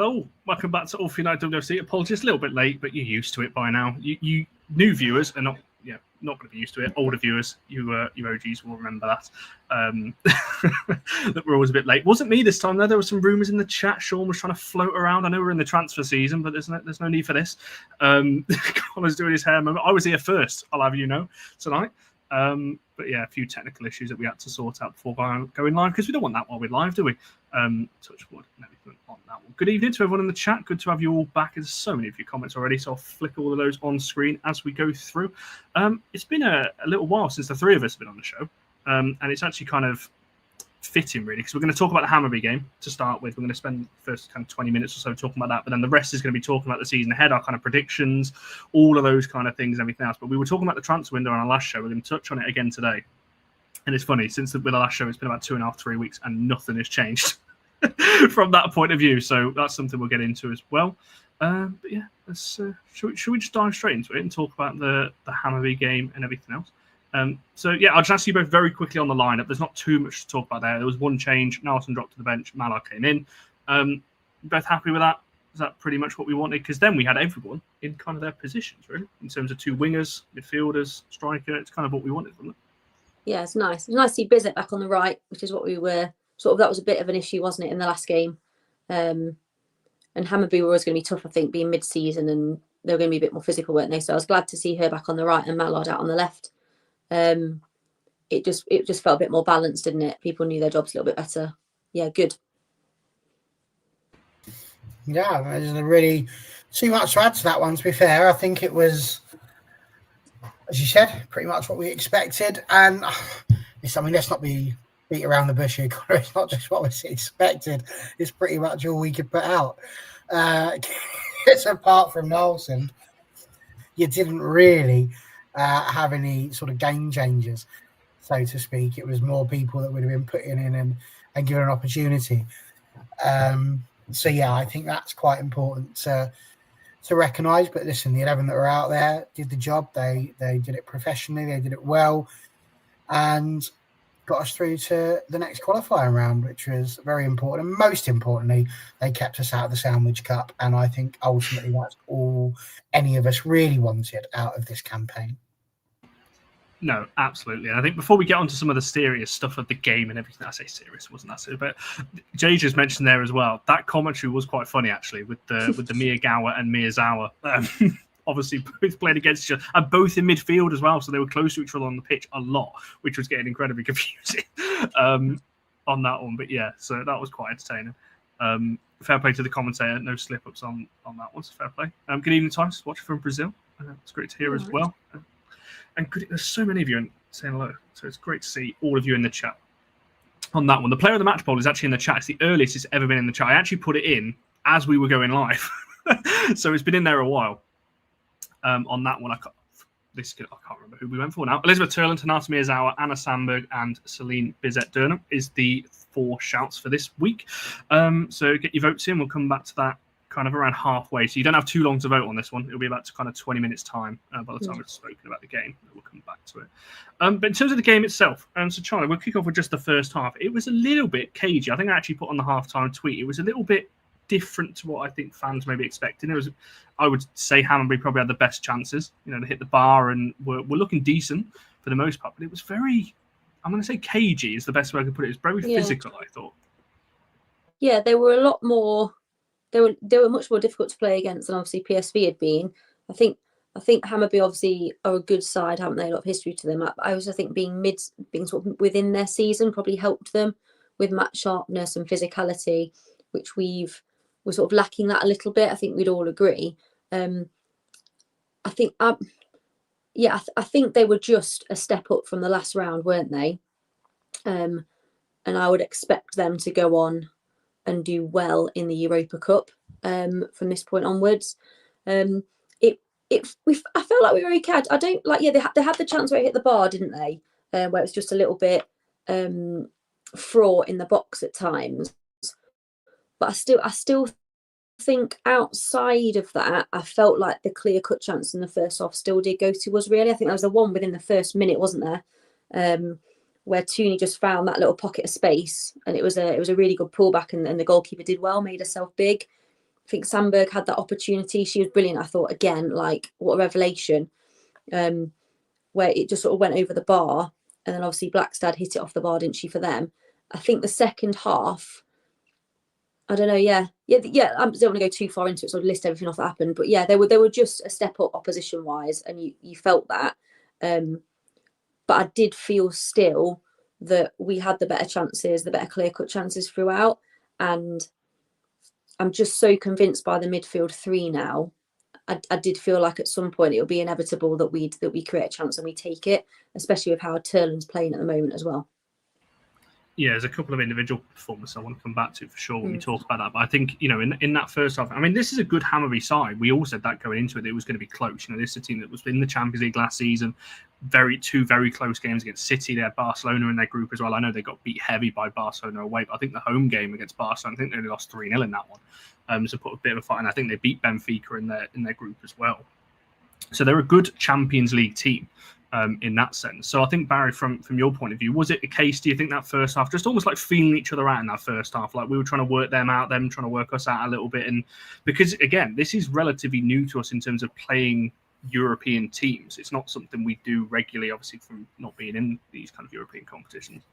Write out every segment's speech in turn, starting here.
Hello, welcome back to All For United WFC. Apologies, a little bit late, but you're used to it by now. You new viewers are not going to be used to it. Older viewers, you OGs will remember that. That we're always a bit late. Wasn't me this time though. There were some rumours in the chat. Sean was trying to float around. I know we're in the transfer season, but there's no need for this. Connor's doing his hair moment. I was here first, I'll have you know, tonight. But yeah, a few technical issues that we had to sort out before going live, because we don't want that while we're live, do we? Touch wood and everything on that one. Good evening to everyone in the chat. Good to have you all back. There's so many of your comments already, so I'll flick all of those on screen as we go through. It's been a little while since the three of us have been on the show, and it's actually kind of fitting, really, because we're going to talk about the Hammarby game to start with. We're going to spend the first kind of 20 minutes or so talking about that, but then the rest is going to be talking about the season ahead, our kind of predictions, all of those kind of things and everything else. But we were talking about the transfer window on our last show. We're going to touch on it again today. And it's funny, with the last show, it's been about 2.5, 3 weeks, and nothing has changed from that point of view. So that's something we'll get into as well. But yeah, should we just dive straight into it and talk about the Hammarby game and everything else? So yeah, I'll just ask you both very quickly on the lineup. There's not too much to talk about there. There was one change. Nelson dropped to the bench. Mallard came in. Both happy with that? Is that pretty much what we wanted? Because then we had everyone in kind of their positions, really, in terms of two wingers, midfielders, striker. It's kind of what we wanted, wasn't it? Yeah, it's nice. It's nice to see Bizet back on the right, which is what we were sort of. That was a bit of an issue, wasn't it, in the last game? And Hammarby were always going to be tough, I think, being mid-season, and they were going to be a bit more physical, weren't they? So I was glad to see her back on the right and Mallard out on the left. It just felt a bit more balanced, didn't it? People knew their jobs a little bit better. Yeah, good. Yeah, there's really too much to add to that one, to be fair. I think it was, as you said, pretty much what we expected. And let's not be beat around the bush here. It's not just what we expected. It's pretty much all we could put out. It's apart from Nelson, you didn't really have any sort of game changers, so to speak. It was more people that would have been put in and given an opportunity. So yeah, I think that's quite important to recognise. But listen, the 11 that were out there did the job. They did it professionally. They did it well, and got us through to the next qualifying round, which was very important. And most importantly, they kept us out of the Sandwich Cup. And I think ultimately that's all any of us really wanted out of this campaign. No, absolutely. And I think before we get onto some of the serious stuff of the game and everything, I say serious, it wasn't that serious, but Jay just mentioned there as well. That commentary was quite funny, actually, with the Miyagawa and Miyazawa. Obviously, both played against each other, and both in midfield as well. So they were close to each other on the pitch a lot, which was getting incredibly confusing on that one. But yeah, so that was quite entertaining. Fair play to the commentator. No slip-ups on that one, so fair play. Good evening, Times. Watching from Brazil. It's great to hear as well. And there's so many of you saying hello. So it's great to see all of you in the chat on that one. The player of the match poll is actually in the chat. It's the earliest it's ever been in the chat. I actually put it in as we were going live. So it's been in there a while. On that one, I can't remember who we went for now. Elizabeth Terland, Hanata Miyazawa, Anna Sandberg, and Celine Bizet-Durnham is the 4 shouts for this week. So get your votes in. We'll come back to that kind of around halfway. So you don't have too long to vote on this one. It'll be about kind of 20 minutes time by the time we've spoken about the game. We'll come back to it. But in terms of the game itself, so Charlie, we'll kick off with just the first half. It was a little bit cagey. I think I actually put on the halftime tweet. It was a little bit different to what I think fans may be expecting. I would say Hammarby probably had the best chances. They hit the bar and were looking decent for the most part. But it was very, I'm going to say cagey is the best way I could put it. It was very physical, I thought. Yeah, they were a lot more. They were much more difficult to play against than obviously PSV had been. I think Hammarby obviously are a good side, haven't they? A lot of history to them. I also think being sort of within their season probably helped them with match sharpness and physicality, which we're sort of lacking that a little bit. I think we'd all agree. I think they were just a step up from the last round, weren't they? And I would expect them to go on and do well in the Europa Cup from this point onwards. I felt like we were okay. I don't like. Yeah, they had the chance where it hit the bar, didn't they? Where it was just a little bit fraught in the box at times. But I still think outside of that, I felt like the clear-cut chance in the first half still did go to us, really. I think there was the one within the first minute, wasn't there? Where Tooney just found that little pocket of space, and it was a really good pullback, and the goalkeeper did well, made herself big. think Sandberg had that opportunity. She was brilliant. I thought, again, like, what a revelation, where it just sort of went over the bar. And then obviously Blackstad hit it off the bar, didn't she, for them? I think the second half, I don't know, yeah. I don't want to go too far into it, so I'll list everything off that happened. But yeah, they were just a step up opposition-wise, and you felt that. But I did feel still that we had the better chances, the better clear-cut chances throughout. And I'm just so convinced by the midfield three now. I did feel like at some point it would be inevitable that we create a chance and we take it, especially with how Terland's playing at the moment as well. Yeah, there's a couple of individual performances I want to come back to for sure when we talk about that. But I think, in that first half, I mean, this is a good Hammarby side. We all said that going into it, it was going to be close. This is a team that was in the Champions League last season. Two very close games against City. They had Barcelona in their group as well. I know they got beat heavy by Barcelona away, but I think the home game against Barcelona, I think they only lost 3-0 in that one. So put a bit of a fight, and I think they beat Benfica in their group as well. So they're a good Champions League team. In that sense. So I think, Barry, from your point of view, was it a case, do you think, that first half, just almost like feeling each other out in that first half, like we were trying to work them out, them trying to work us out a little bit? And because, again, this is relatively new to us in terms of playing European teams. It's not something we do regularly, obviously, from not being in these kind of European competitions.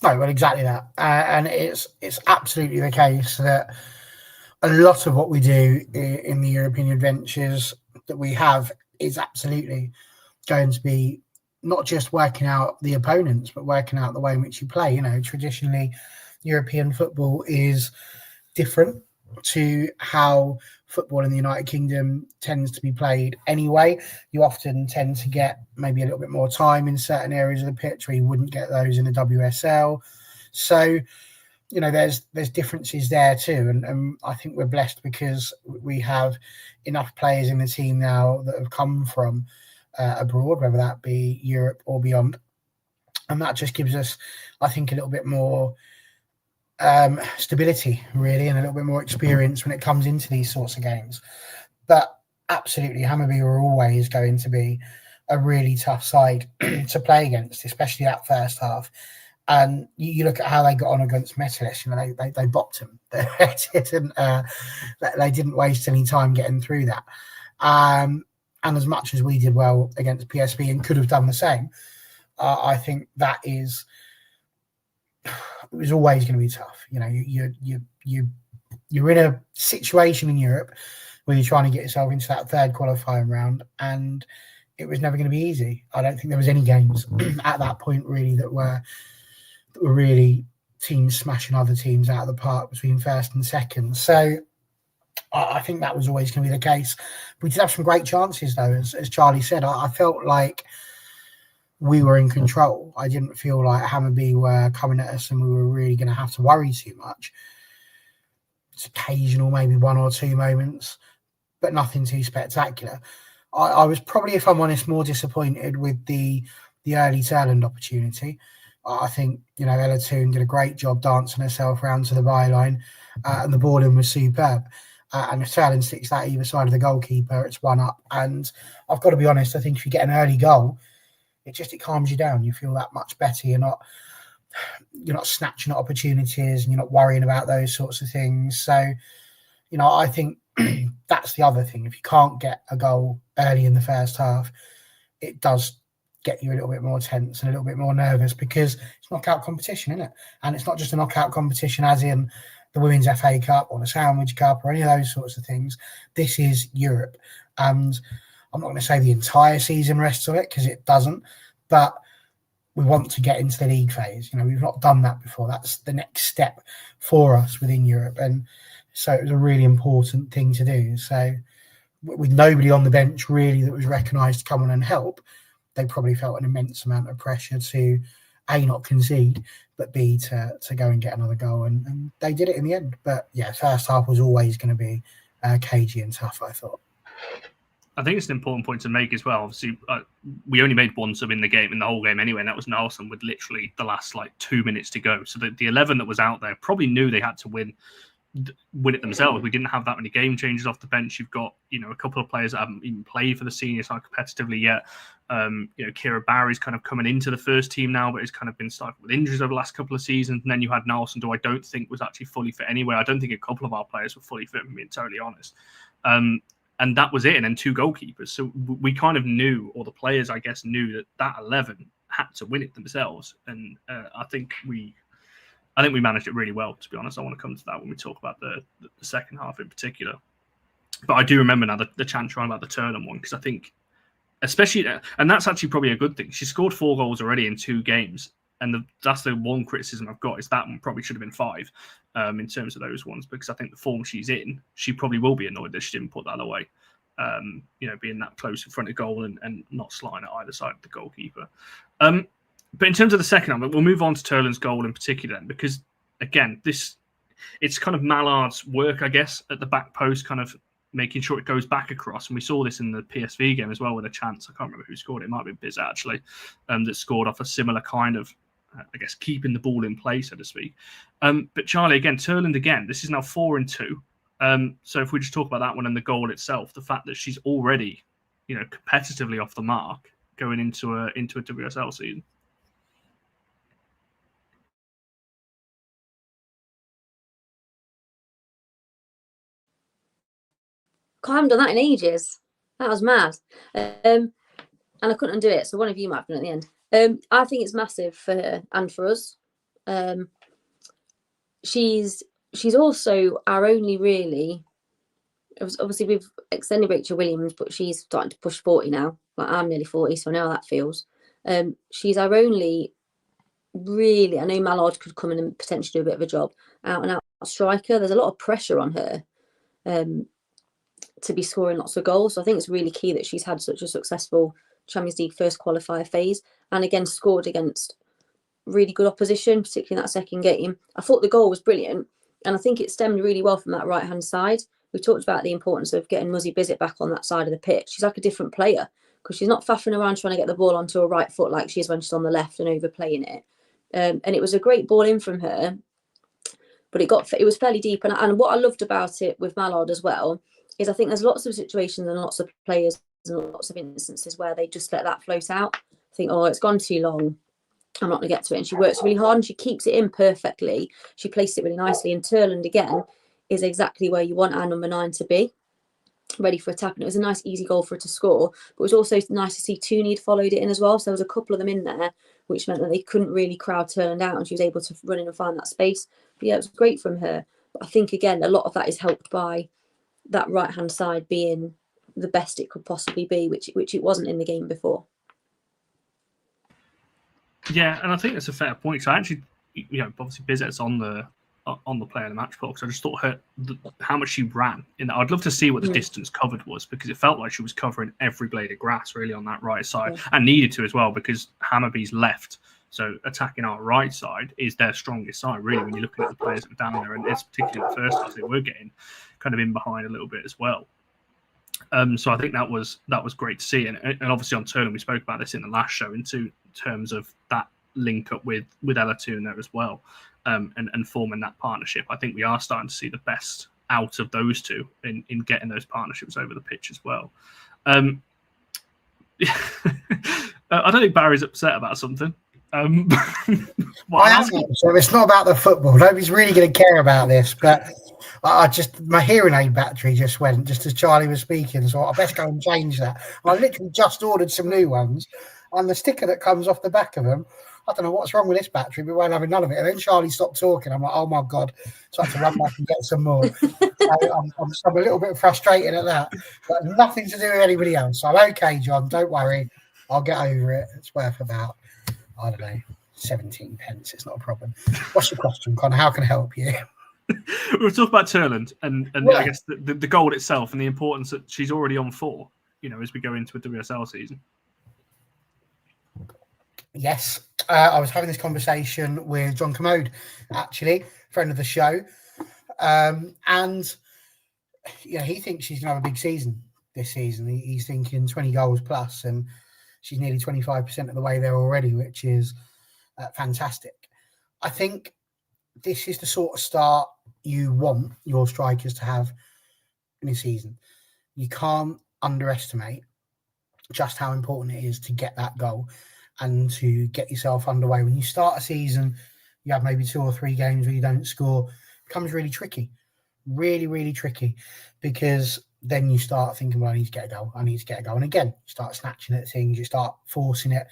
No, well, exactly that. And it's absolutely the case that a lot of what we do in the European adventures that we have is absolutely going to be not just working out the opponents, but working out the way in which you play. Traditionally, European football is different to how football in the United Kingdom tends to be played anyway. You often tend to get maybe a little bit more time in certain areas of the pitch where you wouldn't get those in the WSL. So, there's differences there too. And I think we're blessed because we have enough players in the team now that have come from abroad, whether that be Europe or beyond. And that just gives us, I think, a little bit more stability, really, and a little bit more experience when it comes into these sorts of games. But absolutely, Hammarby are always going to be a really tough side to play against, especially that first half. And you look at how they got on against Metalist, they bopped them. They didn't waste any time getting through that. And as much as we did well against PSV and could have done the same, I think that it was always going to be tough. You're in a situation in Europe where you're trying to get yourself into that third qualifying round, and it was never going to be easy. I don't think there was any games at that point really that were really teams smashing other teams out of the park between first and second. So I think that was always going to be the case. We did have some great chances, though, as Charlie said. I felt like we were in control. I didn't feel like Hammarby were coming at us and we were really going to have to worry too much. It's occasional, maybe one or two moments, but nothing too spectacular. I was probably, if I'm honest, more disappointed with the early Terland opportunity. I think, Ella Toon did a great job dancing herself round to the byline, and the balling was superb. And if Terland sticks that either side of the goalkeeper, it's 1-up. And I've got to be honest, I think if you get an early goal, it calms you down. You feel that much better. You're not snatching at opportunities and you're not worrying about those sorts of things. So, I think that's the other thing. If you can't get a goal early in the first half, it does get you a little bit more tense and a little bit more nervous because it's knockout competition, isn't it? And it's not just a knockout competition as in the Women's FA Cup or the Sandwich Cup or any of those sorts of things. This is Europe. And I'm not going to say the entire season rests on it because it doesn't, but we want to get into the league phase. We've not done that before. That's the next step for us within Europe. And so it was a really important thing to do. So with nobody on the bench really that was recognised to come on and help, they probably felt an immense amount of pressure to A, not concede, but B, to go and get another goal. And they did it in the end. But yeah, first half was always going to be cagey and tough, I thought. I think it's an important point to make as well. Obviously, we only made one sub in the whole game anyway, and that was Nelson with literally the last 2 minutes to go. So the 11 that was out there probably knew they had to win win it themselves. We didn't have that many game changers off the bench. You've got, a couple of players that haven't even played for the senior side competitively yet. Kira Barry's kind of coming into the first team now, but he's kind of been stifled with injuries over the last couple of seasons. And then you had Nelson, who I don't think was actually fully fit anyway. I don't think a couple of our players were fully fit, if I'm being totally honest. And that was it. And then 2 goalkeepers. So we kind of knew, or the players, I guess, knew that 11 had to win it themselves. And I think we managed it really well, to be honest. I want to come to that when we talk about the second half in particular. But I do remember now the chant trying about the Terland one, because I think, especially, and that's actually probably a good thing. She scored 4 goals already in 2 games. And that's the one criticism I've got, is that one probably should have been 5 in terms of those ones, because I think the form she's in, she probably will be annoyed that she didn't put that away. Being that close in front of goal and not sliding at either side of the goalkeeper. But in terms of the second half, we'll move on to Terland's goal in particular, then, because, again, it's kind of Mallard's work, I guess, at the back post, kind of making sure it goes back across. And we saw this in the PSV game as well with a chance. I can't remember who scored it. It might have been Biz, actually, that scored off a similar kind of, I guess, keeping the ball in play, so to speak. But Charlie, again, Terland, again, this is now 4-2. So if we just talk about that one and the goal itself, the fact that she's already, competitively off the mark going into a WSL season. I haven't done that in ages. That was mad. And I couldn't undo it, so one of you might have done it at the end. I think it's massive for her and for us. She's also our only really... Obviously, we've extended Rachel Williams, but she's starting to push 40 now. Like, I'm nearly 40, so I know how that feels. She's our only really... I know Mallard could come in and potentially do a bit of a job. Out-and-out striker. There's a lot of pressure on her. To be scoring lots of goals. So I think it's really key that she's had such a successful Champions League first qualifier phase, and again scored against really good opposition, particularly in that second game. I thought the goal was brilliant, and I think it stemmed really well from that right-hand side. We talked about the importance of getting Muzzy Bizzett back on that side of the pitch. She's like a different player, because she's not faffing around trying to get the ball onto her right foot like she is when she's on the left and overplaying it. And it was a great ball in from her, but it was fairly deep. And what I loved about it with Mallard as well is I think there's lots of situations and lots of players and lots of instances where they just let that float out. Think, oh, it's gone too long, I'm not going to get to it. And she works really hard and she keeps it in perfectly. She places it really nicely. And Terland, again, is exactly where you want our number 9 to be, ready for attack. And it was a nice, easy goal for her to score. But it was also nice to see Tooney had followed it in as well. So there was a couple of them in there, which meant that they couldn't really crowd Terland out and she was able to run in and find that space. But yeah, it was great from her. But I think, again, a lot of that is helped by that right-hand side being the best it could possibly be, which it wasn't in the game before. Yeah, and I think that's a fair point. So I actually, obviously Bizzet's on the player of the match box. I just thought how much she ran in that. I'd love to see what the distance covered was, because it felt like she was covering every blade of grass really on that right side, and needed to as well, because Hammarby's left, so attacking our right side, is their strongest side really when you're looking at the players that are down there, and it's particularly the first half they were getting kind of in behind a little bit as well. So I think that was great to see, and obviously on Terland we spoke about this in the last show in terms of that link up with Ella Toon there as well, and forming that partnership. I think we are starting to see the best out of those two in getting those partnerships over the pitch as well. I don't think Barry's upset about something. I am, so it's not about the football. Nobody's really going to care about this, but my hearing aid battery just went just as Charlie was speaking, so I best go and change that. I literally just ordered some new ones, and the sticker that comes off the back of them, I don't know what's wrong with this battery, but we won't have none of it. And then Charlie stopped talking. I'm like, oh my God, so I have to run back and get some more. So I'm a little bit frustrated at that, but nothing to do with anybody else. So I'm okay, John. Don't worry, I'll get over it. It's worth about, I don't know, 17 pence. It's not a problem. What's your question, Connor? How can I help you? We'll talk about Terland and I guess the goal itself and the importance that she's already on for, as we go into a WSL season. Yes. I was having this conversation with John Commode, actually, friend of the show. And he thinks she's going to have a big season this season. He's thinking 20 goals plus, and she's nearly 25% of the way there already, which is fantastic. I think this is the sort of start you want your strikers to have in a season. You can't underestimate just how important it is to get that goal and to get yourself underway. When you start a season, you have maybe 2 or 3 games where you don't score. It becomes really tricky, really, really tricky, because then you start thinking, well, I need to get a goal. I need to get a goal. And again, you start snatching at things, you start forcing it.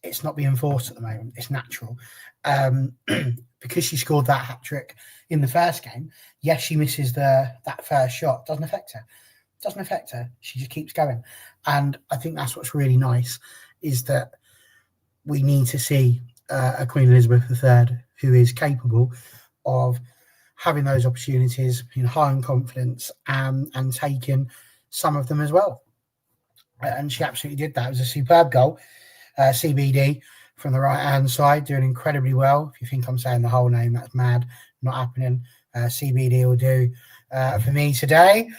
It's not being forced at the moment. It's natural. Because she scored that hat-trick in the first game, yes, she misses that first shot. Doesn't affect her. She just keeps going. And I think that's what's really nice, is that we need to see a Queen Elizabeth III who is capable of having those opportunities, being high in confidence, and taking some of them as well. And she absolutely did that. It was a superb goal. CBD from the right-hand side, doing incredibly well. If you think I'm saying the whole name, that's mad. Not happening. CBD will do for me today,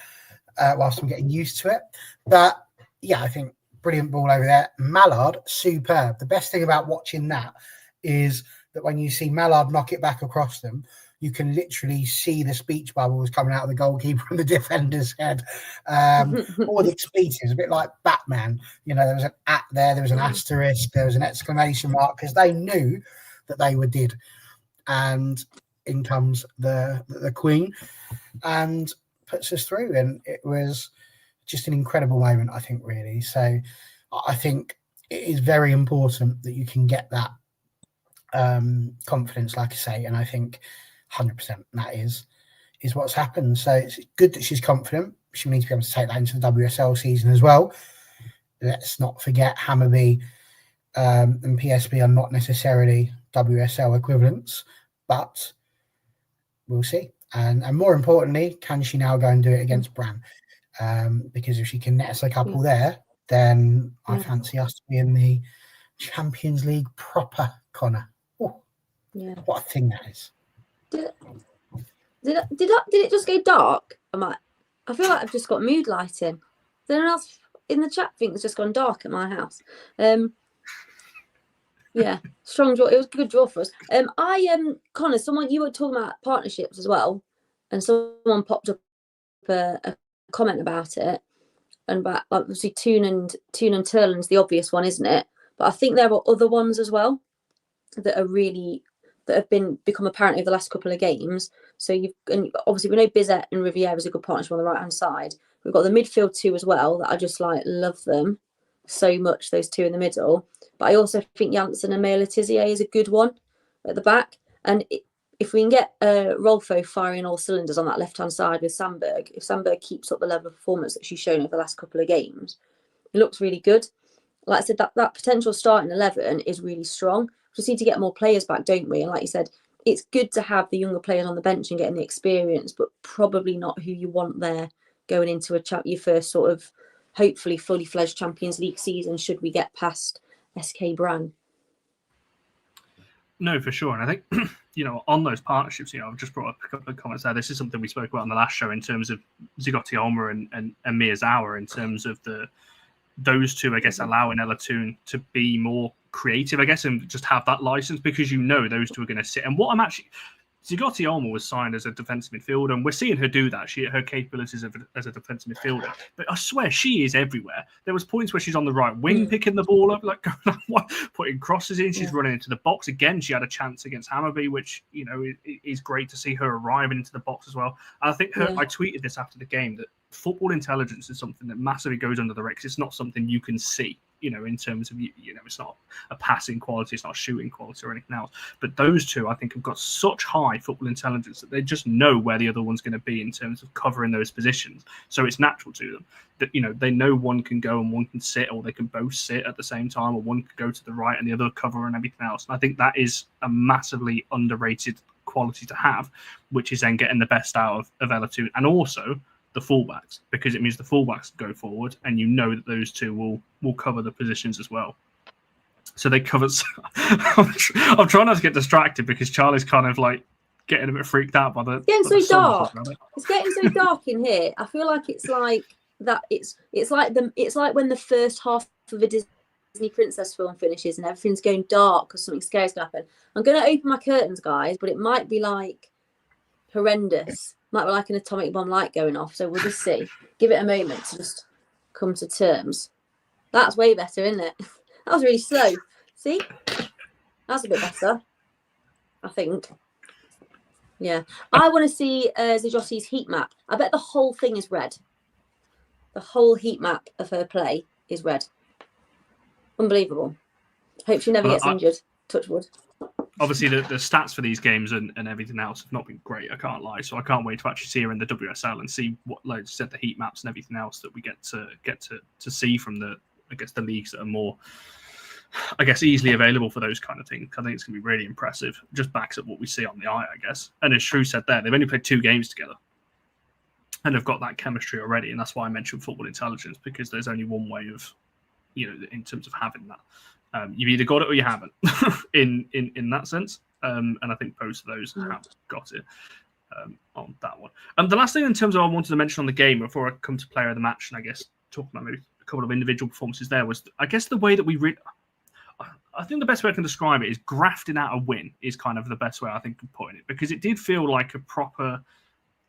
whilst I'm getting used to it. But, yeah, I think brilliant ball over there. Mallard, superb. The best thing about watching that is that when you see Mallard knock it back across them, you can literally see the speech bubbles coming out of the goalkeeper and the defender's head. All the expletives, a bit like Batman. You know, there was an at there was an asterisk, there was an exclamation mark, because they knew that they were did. And in comes the Queen and puts us through. And it was just an incredible moment, I think, really. So I think it is very important that you can get that confidence, like I say. And I think 100% that is what's happened. So it's good that she's confident. She needs to be able to take that into the WSL season as well. Let's not forget Hammarby and PSB are not necessarily WSL equivalents, but we'll see. And more importantly, can she now go and do it against Brann? Because if she can net us a couple there, then I fancy us to be in the Champions League proper, Connor. Oh, what a thing that is. Did it just go dark? I feel like I've just got mood lighting. Is there anyone else in the chat think it's just gone dark at my house? Yeah, strong draw. It was a good draw for us. Connor, you were talking about partnerships as well, and someone popped up a comment about it, and about obviously Toon and Terland's the obvious one, isn't it? But I think there are other ones as well that have become apparent over the last couple of games. So obviously we know Bizet and Riviere is a good partnership on the right hand side. We've got the midfield 2 as well that I just love them so much, those 2 in the middle. But I also think Janssen and Maya Letizia is a good one at the back. And if we can get Rolfo firing all cylinders on that left hand side with Sandberg, if Sandberg keeps up the level of performance that she's shown over the last couple of games, it looks really good. Like I said, that potential starting 11 is really strong. We just need to get more players back, don't we? And like you said, it's good to have the younger players on the bench and getting the experience, but probably not who you want there going into your first sort of hopefully fully fledged Champions League season, should we get past SK Brann. No, for sure. And I think, on those partnerships, I've just brought up a couple of comments there. This is something we spoke about on the last show in terms of Zigotti Olma and Miyazawa, in terms of those 2, I guess, allowing Ella Toon to be more creative, I guess, and just have that license, because those 2 are going to sit. And Zigotti Olma was signed as a defensive midfielder, and we're seeing her do that. Her capabilities as a defensive midfielder. But I swear she is everywhere. There was points where she's on the right wing picking the ball up, putting crosses in. She's running into the box. Again, she had a chance against Hammarby, which, is great to see her arriving into the box as well. And I think I tweeted this after the game, that football intelligence is something that massively goes under the radar. It's not something you can see. In terms of, it's not a passing quality, it's not a shooting quality or anything else. But those 2, I think, have got such high football intelligence that they just know where the other one's going to be in terms of covering those positions. So it's natural to them that, they know one can go and one can sit, or they can both sit at the same time, or one can go to the right and the other cover and everything else. And I think that is a massively underrated quality to have, which is then getting the best out of Ella Toon. And also the fullbacks, because it means the fullbacks go forward, and that those 2 will cover the positions as well. So they cover. I'm trying not to get distracted, because Charlie's kind of getting a bit freaked out by the. It's getting so dark. It's getting so dark in here. I feel like it's like that. It's like when the first half of a Disney princess film finishes and everything's going dark because something scary is going to happen. I'm going to open my curtains, guys, but it might be like horrendous. Might be like an atomic bomb light going off. So we'll just see. Give it a moment to just come to terms. That's way better, isn't it? That was really slow. See? That's a bit better, I think. Yeah. I want to see Zajosi's heat map. I bet the whole thing is red. The whole heat map of her play is red. Unbelievable. Hope she never gets injured. Touch wood. Obviously, the stats for these games and everything else have not been great. I can't lie, so I can't wait to actually see her in the WSL and see what, like you said, the heat maps and everything else that we get to see from the leagues that are more, I guess, easily available for those kind of things. I think it's going to be really impressive. Just backs up what we see on the eye, I guess. And as Shrew said there, they've only played 2 games together, and they've got that chemistry already. And that's why I mentioned football intelligence, because there's only one way of, in terms of having that. You've either got it or you haven't in that sense. And I think both of those have got it on that one. The last thing in terms of I wanted to mention on the game before I come to player of the match, and I guess talking about maybe a couple of individual performances there, was I guess the way that I think the best way I can describe it is grafting out a win is kind of the best way I think of putting it, because it did feel like a proper.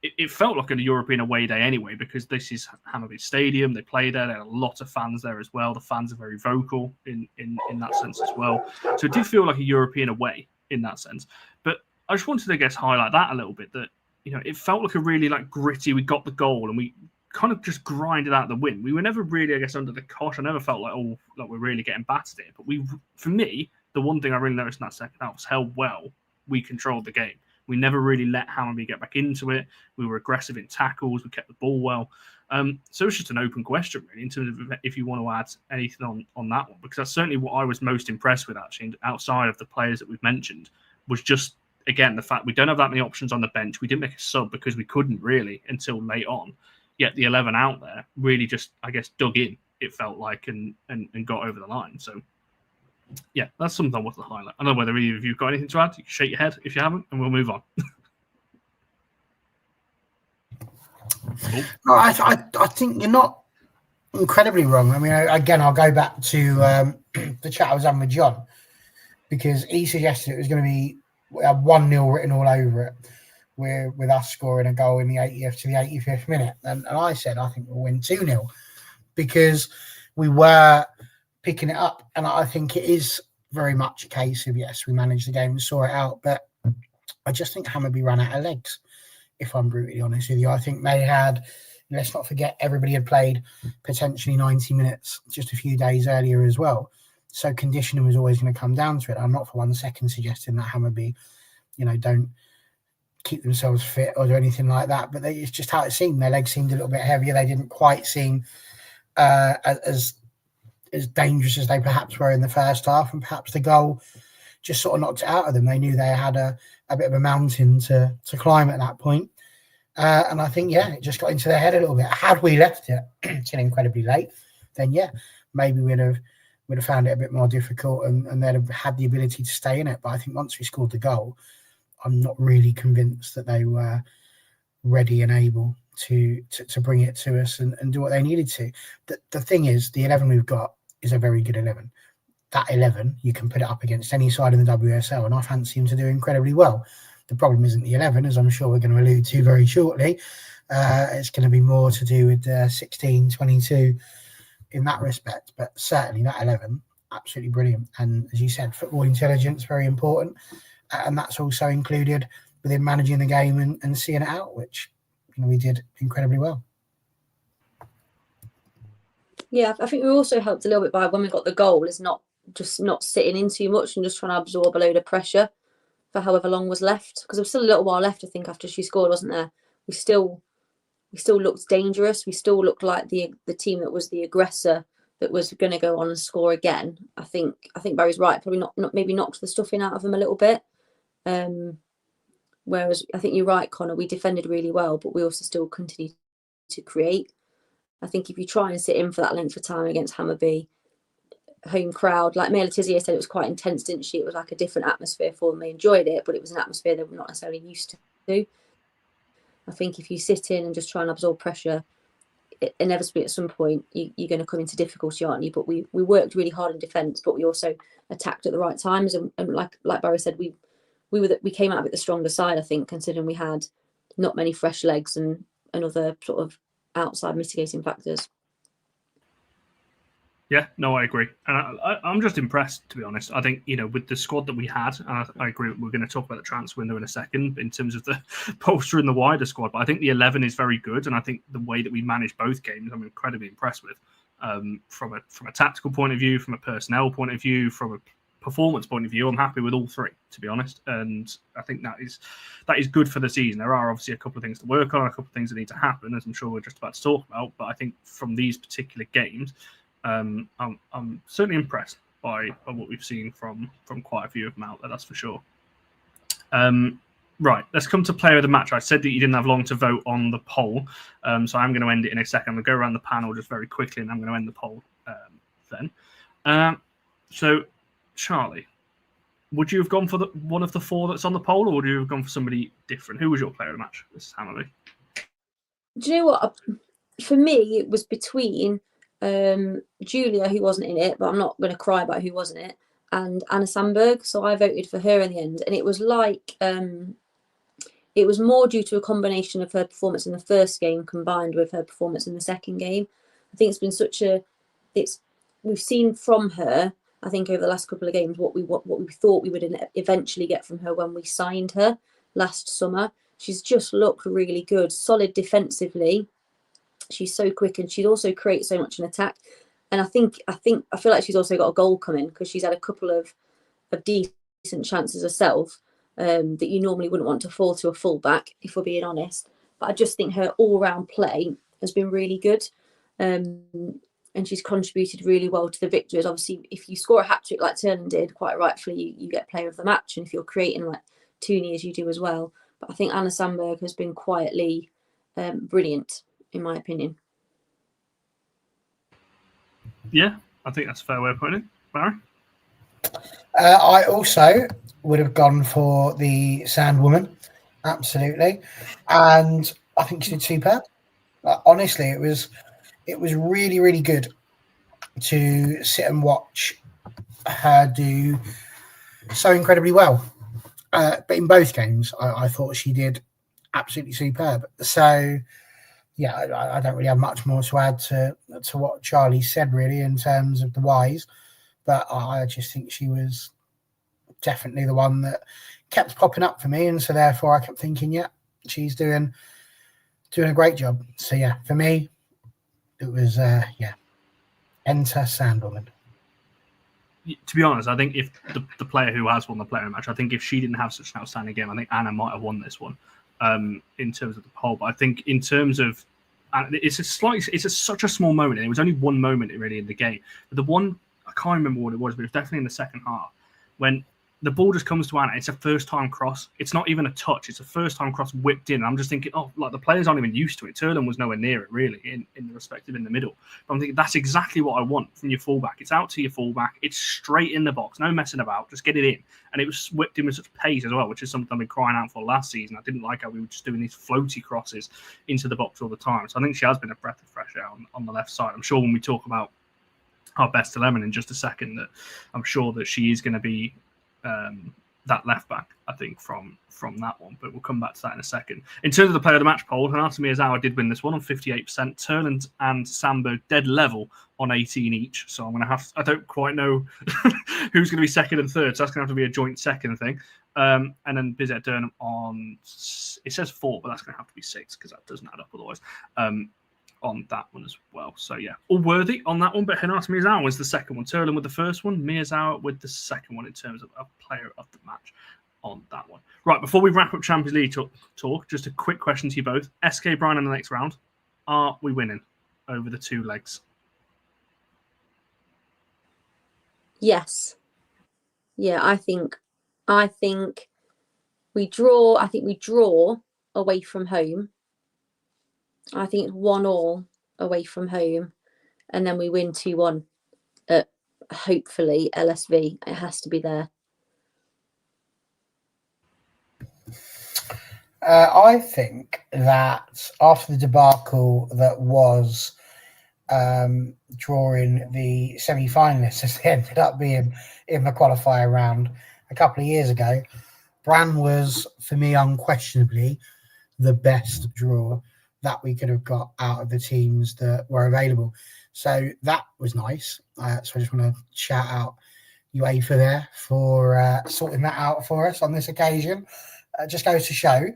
It felt like a European away day anyway, because this is Hammarby Stadium. They play there. There are a lot of fans there as well. The fans are very vocal in that sense as well. So it did feel like a European away in that sense. But I just wanted to, I guess, highlight that a little bit, that, it felt like a really gritty, we got the goal and we kind of just grinded out the win. We were never really, I guess, under the cosh. I never felt like we're really getting battered here. But for me, the one thing I really noticed in that second half was how well we controlled the game. We never really let Hammarby get back into it. We were aggressive in tackles. We kept the ball well. So it's just an open question, really, in terms of if you want to add anything on that one, because that's certainly what I was most impressed with, actually, outside of the players that we've mentioned, was just, again, the fact we don't have that many options on the bench. We didn't make a sub because we couldn't really until late on. Yet the 11 out there really just, I guess, dug in, it felt like, and got over the line. So, yeah, that's something I want to highlight. I don't know whether either of you have got anything to add. You can shake your head if you haven't, and we'll move on. No, I think you're not incredibly wrong. I mean, again, I'll go back to the chat I was having with John, because he suggested it was going to be 1-0 written all over it, with us scoring a goal in the 80th to the 85th minute. And I said, I think we'll win 2-0, because we were picking it up. And I think it is very much a case of, yes, we managed the game and saw it out, but I just think Hammarby ran out of legs, if I'm brutally honest with you. I think they had, let's not forget, everybody had played potentially 90 minutes just a few days earlier as well. So conditioning was always going to come down to it. I'm not for 1 second suggesting that Hammarby, don't keep themselves fit or do anything like that, but it's just how it seemed. Their legs seemed a little bit heavier. They didn't quite seem as dangerous as they perhaps were in the first half, and perhaps the goal just sort of knocked it out of them. They knew they had a bit of a mountain to climb at that point. And I think, it just got into their head a little bit. Had we left it till incredibly late, then maybe we'd have found it a bit more difficult, and they'd have had the ability to stay in it. But I think once we scored the goal, I'm not really convinced that they were ready and able to bring it to us and do what they needed to. The thing is, the 11 we've got is a very good 11. That 11, you can put it up against any side in the WSL, and I fancy him to do incredibly well. The problem isn't the 11, as I'm sure we're going to allude to very shortly. It's going to be more to do with 16, 22 in that respect. But certainly that 11, absolutely brilliant. And as you said, football intelligence, very important. And that's also included within managing the game and seeing it out, which we did incredibly well. Yeah, I think we also helped a little bit by when we got the goal is not sitting in too much and just trying to absorb a load of pressure for however long was left, because there was still a little while left, I think, after she scored, wasn't there? We still looked dangerous. We still looked like the team that was the aggressor that was going to go on and score again. I think Barry's right. Probably not maybe knocked the stuffing out of them a little bit. Whereas I think you're right, Connor. We defended really well, but we also still continued to create. I think if you try and sit in for that length of time against Hammarby, home crowd, like Mia Letizia said, it was quite intense, didn't she? It was like a different atmosphere for them. They enjoyed it, but it was an atmosphere they were not necessarily used to. I think if you sit in and just try and absorb pressure, inevitably at some point you're going to come into difficulty, aren't you? But we worked really hard in defence, but we also attacked at the right times. And like Barry said, we came out of it the stronger side, I think, considering we had not many fresh legs and other sort of outside mitigating factors. Yeah, no, I agree. And I'm just impressed, to be honest. I think, with the squad that we had, and I agree, we're going to talk about the transfer window in a second in terms of the poster and the wider squad, but I think the 11 is very good. And I think the way that we manage both games, I'm incredibly impressed with. From a tactical point of view, from a personnel point of view, from a performance point of view, I'm happy with all three, to be honest. And I think that is good for the season. There are obviously a couple of things to work on, a couple of things that need to happen, as I'm sure we're just about to talk about. But I think from these particular games, I'm certainly impressed by what we've seen from quite a few of them out there, that's for sure. Right, let's come to player of the match. I said that you didn't have long to vote on the poll, so I'm going to end it in a second. I'm going to go around the panel just very quickly, and I'm going to end the poll then. So, Charlie, would you have gone for one of the four that's on the poll, or would you have gone for somebody different? Who was your player of the match? This is Hammarby. Do you know what? For me, it was between Julia, who wasn't in it, but I'm not going to cry about who wasn't it, and Anna Sandberg. So I voted for her in the end, and it was like it was more due to a combination of her performance in the first game combined with her performance in the second game. I think it's been we've seen from her, I think, over the last couple of games what we thought we would eventually get from her when we signed her last summer. She's just looked really good, solid defensively. She's so quick, and she also creates so much in attack. And I feel like she's also got a goal coming, because she's had a couple of decent chances herself that you normally wouldn't want to fall to a fullback, if we're being honest. But I just think her all-round play has been really good, and she's contributed really well to the victories. Obviously, if you score a hat-trick like Terland did, quite rightfully, you get player of the match, and if you're creating like Tooney as you do as well. But I think Anna Sandberg has been quietly brilliant, in my opinion. Yeah, I think that's a fair way of putting it. Barry? I also would have gone for the Sand Woman, absolutely. And I think she did superb. Honestly, it was really, really good to sit and watch her do so incredibly well. But in both games, I thought she did absolutely superb. So, yeah, I don't really have much more to add to what Charlie said, really, in terms of the whys. But I just think she was definitely the one that kept popping up for me. And so, therefore, I kept thinking, yeah, she's doing a great job. So, yeah, for me, it was, enter Sandwoman. To be honest, I think if the player who has won the player match, I think if she didn't have such an outstanding game, I think Anna might have won this one in terms of the poll. But I think in terms of, it's such a small moment. And it was only one moment really in the game. But the one, I can't remember what it was, but it was definitely in the second half when the ball just comes to Anna. It's a first-time cross. It's not even a touch. It's a first-time cross whipped in. And I'm just thinking, the players aren't even used to it. Terland was nowhere near it, really, in the respective in the middle. But I'm thinking that's exactly what I want from your fullback. It's out to your fullback. It's straight in the box. No messing about. Just get it in. And it was whipped in with such pace as well, which is something I've been crying out for last season. I didn't like how we were just doing these floaty crosses into the box all the time. So I think she has been a breath of fresh air on the left side. I'm sure when we talk about our best 11 in just a second, that I'm sure that she is going to be that left back, I think, from that one, but we'll come back to that in a second. In terms of the player of the match poll, Hanata Miyazawa did win this one on 58%. Terland and Sandberg dead level on 18 each. So I don't quite know who's going to be second and third. So that's going to have to be a joint second thing. And then Bizet Durnham on, it says 4, but that's going to have to be 6 because that doesn't add up otherwise. On that one as well. So yeah, all worthy on that one. But Hanata Miyazawa was the second one. Terland with the first one. Miyazawa with the second one in terms of a player of the match on that one. Right, before we wrap up Champions League talk, just a quick question to you both. SK Brann in the next round. Are we winning over the two legs? Yes. Yeah, I think we draw. I think we draw away from home. I think it's 1-1 away from home, and then we win 2-1 at hopefully LSV. It has to be there. I think that after the debacle that was drawing the semi-finalists as they ended up being in the qualifier round a couple of years ago, Brann was, for me, unquestionably the best draw that we could have got out of the teams that were available. So that was nice. So I just want to shout out UEFA there for sorting that out for us on this occasion. Just goes to show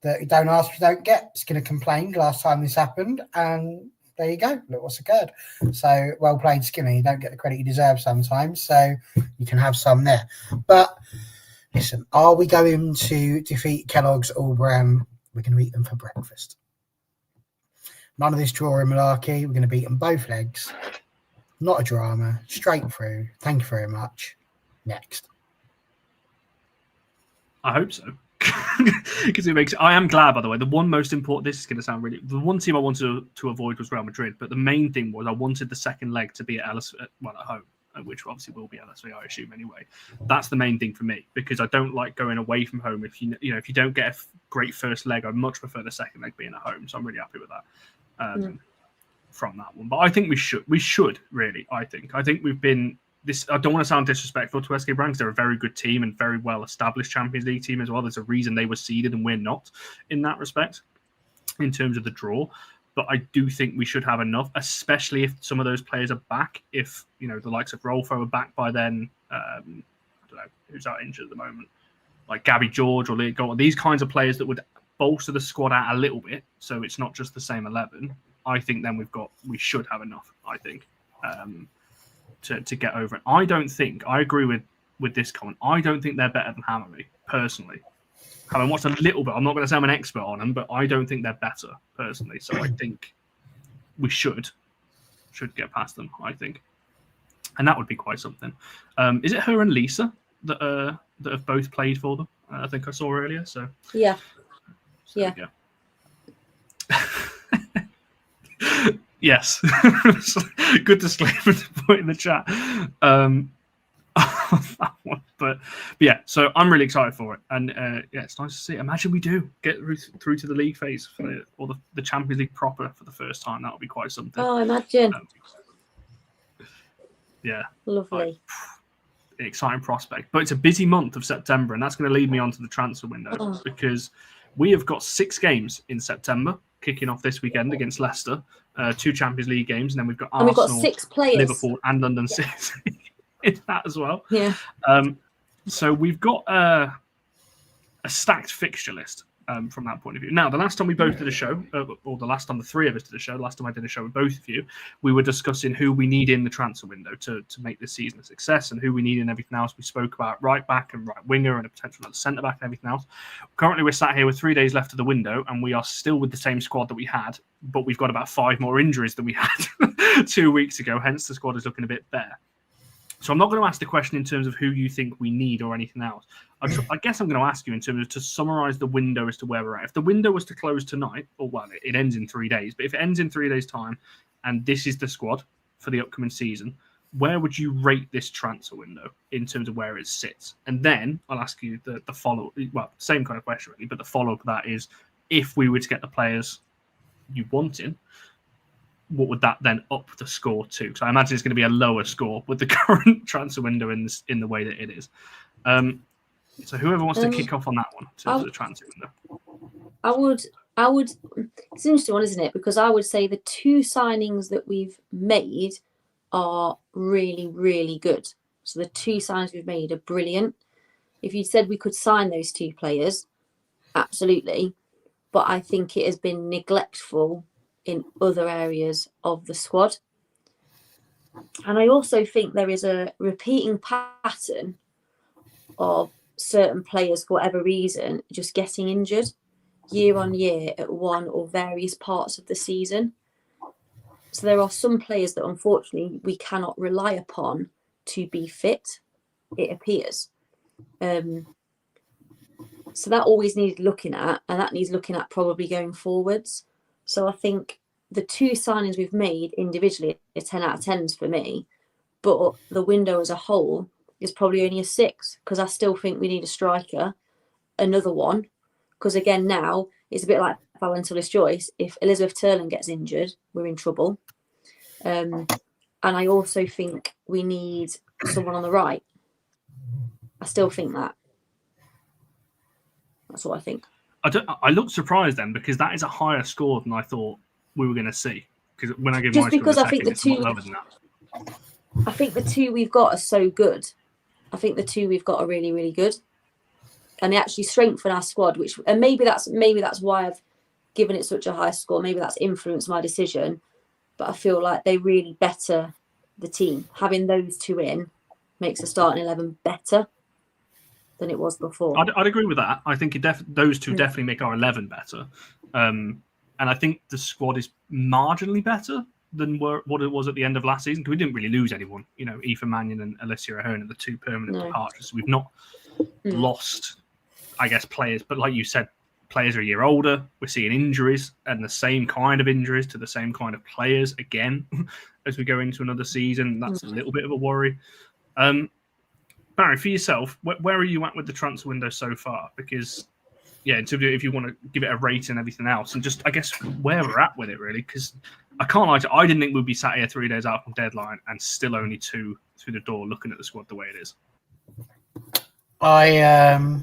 that you don't ask, you don't get. Skinner complained last time this happened, and there you go. Look what's occurred. So well played, Skinner. You don't get the credit you deserve sometimes, so you can have some there. But listen, are we going to defeat Kellogg's All Brann? We're going to eat them for breakfast. None of this draw and malarkey. We're going to beat them both legs. Not a drama. Straight through. Thank you very much. Next. I hope so. Because it makes. I am glad, by the way. The one most important. This is going to sound really. The one team I wanted to avoid was Real Madrid, but the main thing was I wanted the second leg to be at at home, which obviously will be LSV, I assume anyway. That's the main thing for me, because I don't like going away from home. If you don't get a great first leg, I much prefer the second leg being at home. So I'm really happy with that. From that one, but I think we should really. I think we've been this. I don't want to sound disrespectful to SK Brann because they're a very good team and very well established Champions League team as well. There's a reason they were seeded and we're not in that respect in terms of the draw. But I do think we should have enough, especially if some of those players are back. If the likes of Rolfo are back by then, I don't know who's out injured at the moment, like Gabby George or Leo, these kinds of players that would bolster the squad out a little bit, so it's not just the same 11. I think then we should have enough. I think to get over it. I agree with this comment. I don't think they're better than Hammarby personally. Having watched a little bit, I'm not going to say I'm an expert on them, but I don't think they're better personally. So I think we should get past them. I think, and that would be quite something. Is it her and Lisa that have both played for them? I think I saw earlier. So yeah. Yeah. Yes. Good disclaimer to put in the chat. That one. But yeah, so I'm really excited for it. And it's nice to see. Imagine we do get through to the league phase or the Champions League proper for the first time. That would be quite something. Oh, imagine. Yeah. Lovely. Exciting prospect. But it's a busy month of September, and that's going to lead me on to the transfer window because we have got 6 games in September kicking off this weekend against Leicester, 2 Champions League games, and then we've got Arsenal, we've got 6 players, Liverpool, and London City in that as well. Yeah. So we've got a stacked fixture list from that point of view. Now, the last time we both did a show, or the last time the 3 of us did a show, last time I did a show with both of you, we were discussing who we need in the transfer window to make this season a success and who we need in everything else. We spoke about right back and right winger and a potential centre back and everything else. Currently, we're sat here with 3 days left of the window, and we are still with the same squad that we had, but we've got about 5 more injuries than we had 2 weeks ago. Hence, the squad is looking a bit bare. So I'm not going to ask the question in terms of who you think we need or anything else. I guess I'm going to ask you in terms of to summarise the window as to where we're at. If the window was to close tonight, or well, it ends in 3 days, but if it ends in 3 days' time and this is the squad for the upcoming season, where would you rate this transfer window in terms of where it sits? And then I'll ask you the follow, well, same kind of question really, but the follow-up of that is if we were to get the players you want in, what would that then up the score to? So I imagine it's going to be a lower score with the current transfer window in the way that it is. So whoever wants to kick off on that one in terms of the transfer window. I would. It's an interesting one, isn't it? Because I would say the 2 signings that we've made are really, really good. So the 2 signings we've made are brilliant. If you said we could sign those 2 players, absolutely. But I think it has been neglectful in other areas of the squad. And I also think there is a repeating pattern of certain players, for whatever reason, just getting injured year on year at one or various parts of the season. So there are some players that unfortunately we cannot rely upon to be fit, it appears. So that always needs looking at, and that needs looking at probably going forwards. So I think the 2 signings we've made individually are 10 out of 10s for me, but the window as a whole is probably only a 6 because I still think we need a striker, another one. Because again, now it's a bit like tullis-joyce. If Elizabeth Terland gets injured, we're in trouble. And I also think we need someone on the right. I still think that. That's what I think. I looked surprised then, because that is a higher score than I thought we were going to see. Because when I give Just my score because in a I think second, the it's a lot two- lower than that. I think the two we've got are so good. I think the two we've got are really, really good, and they actually strengthen our squad. And maybe that's why I've given it such a high score. Maybe that's influenced my decision. But I feel like they really better the team. Having those two in makes the starting 11 better than it was before. I'd agree with that. I think those two definitely make our 11 better. And I think the squad is marginally better than what it was at the end of last season, because we didn't really lose anyone. You know, Aoife Mannion and Alicia Ahern are the two permanent departures. We've not lost, I guess, players. But like you said, players are a year older. We're seeing injuries, and the same kind of injuries to the same kind of players again as we go into another season. That's a little bit of a worry. Barry, for yourself, where are you at with the transfer window so far? Because, yeah, in terms of if you want to give it a rate and everything else, and just, I guess, where we're at with it, really, because I can't lie to you, I didn't think we'd be sat here 3 days out from deadline and still only 2 through the door looking at the squad the way it is. I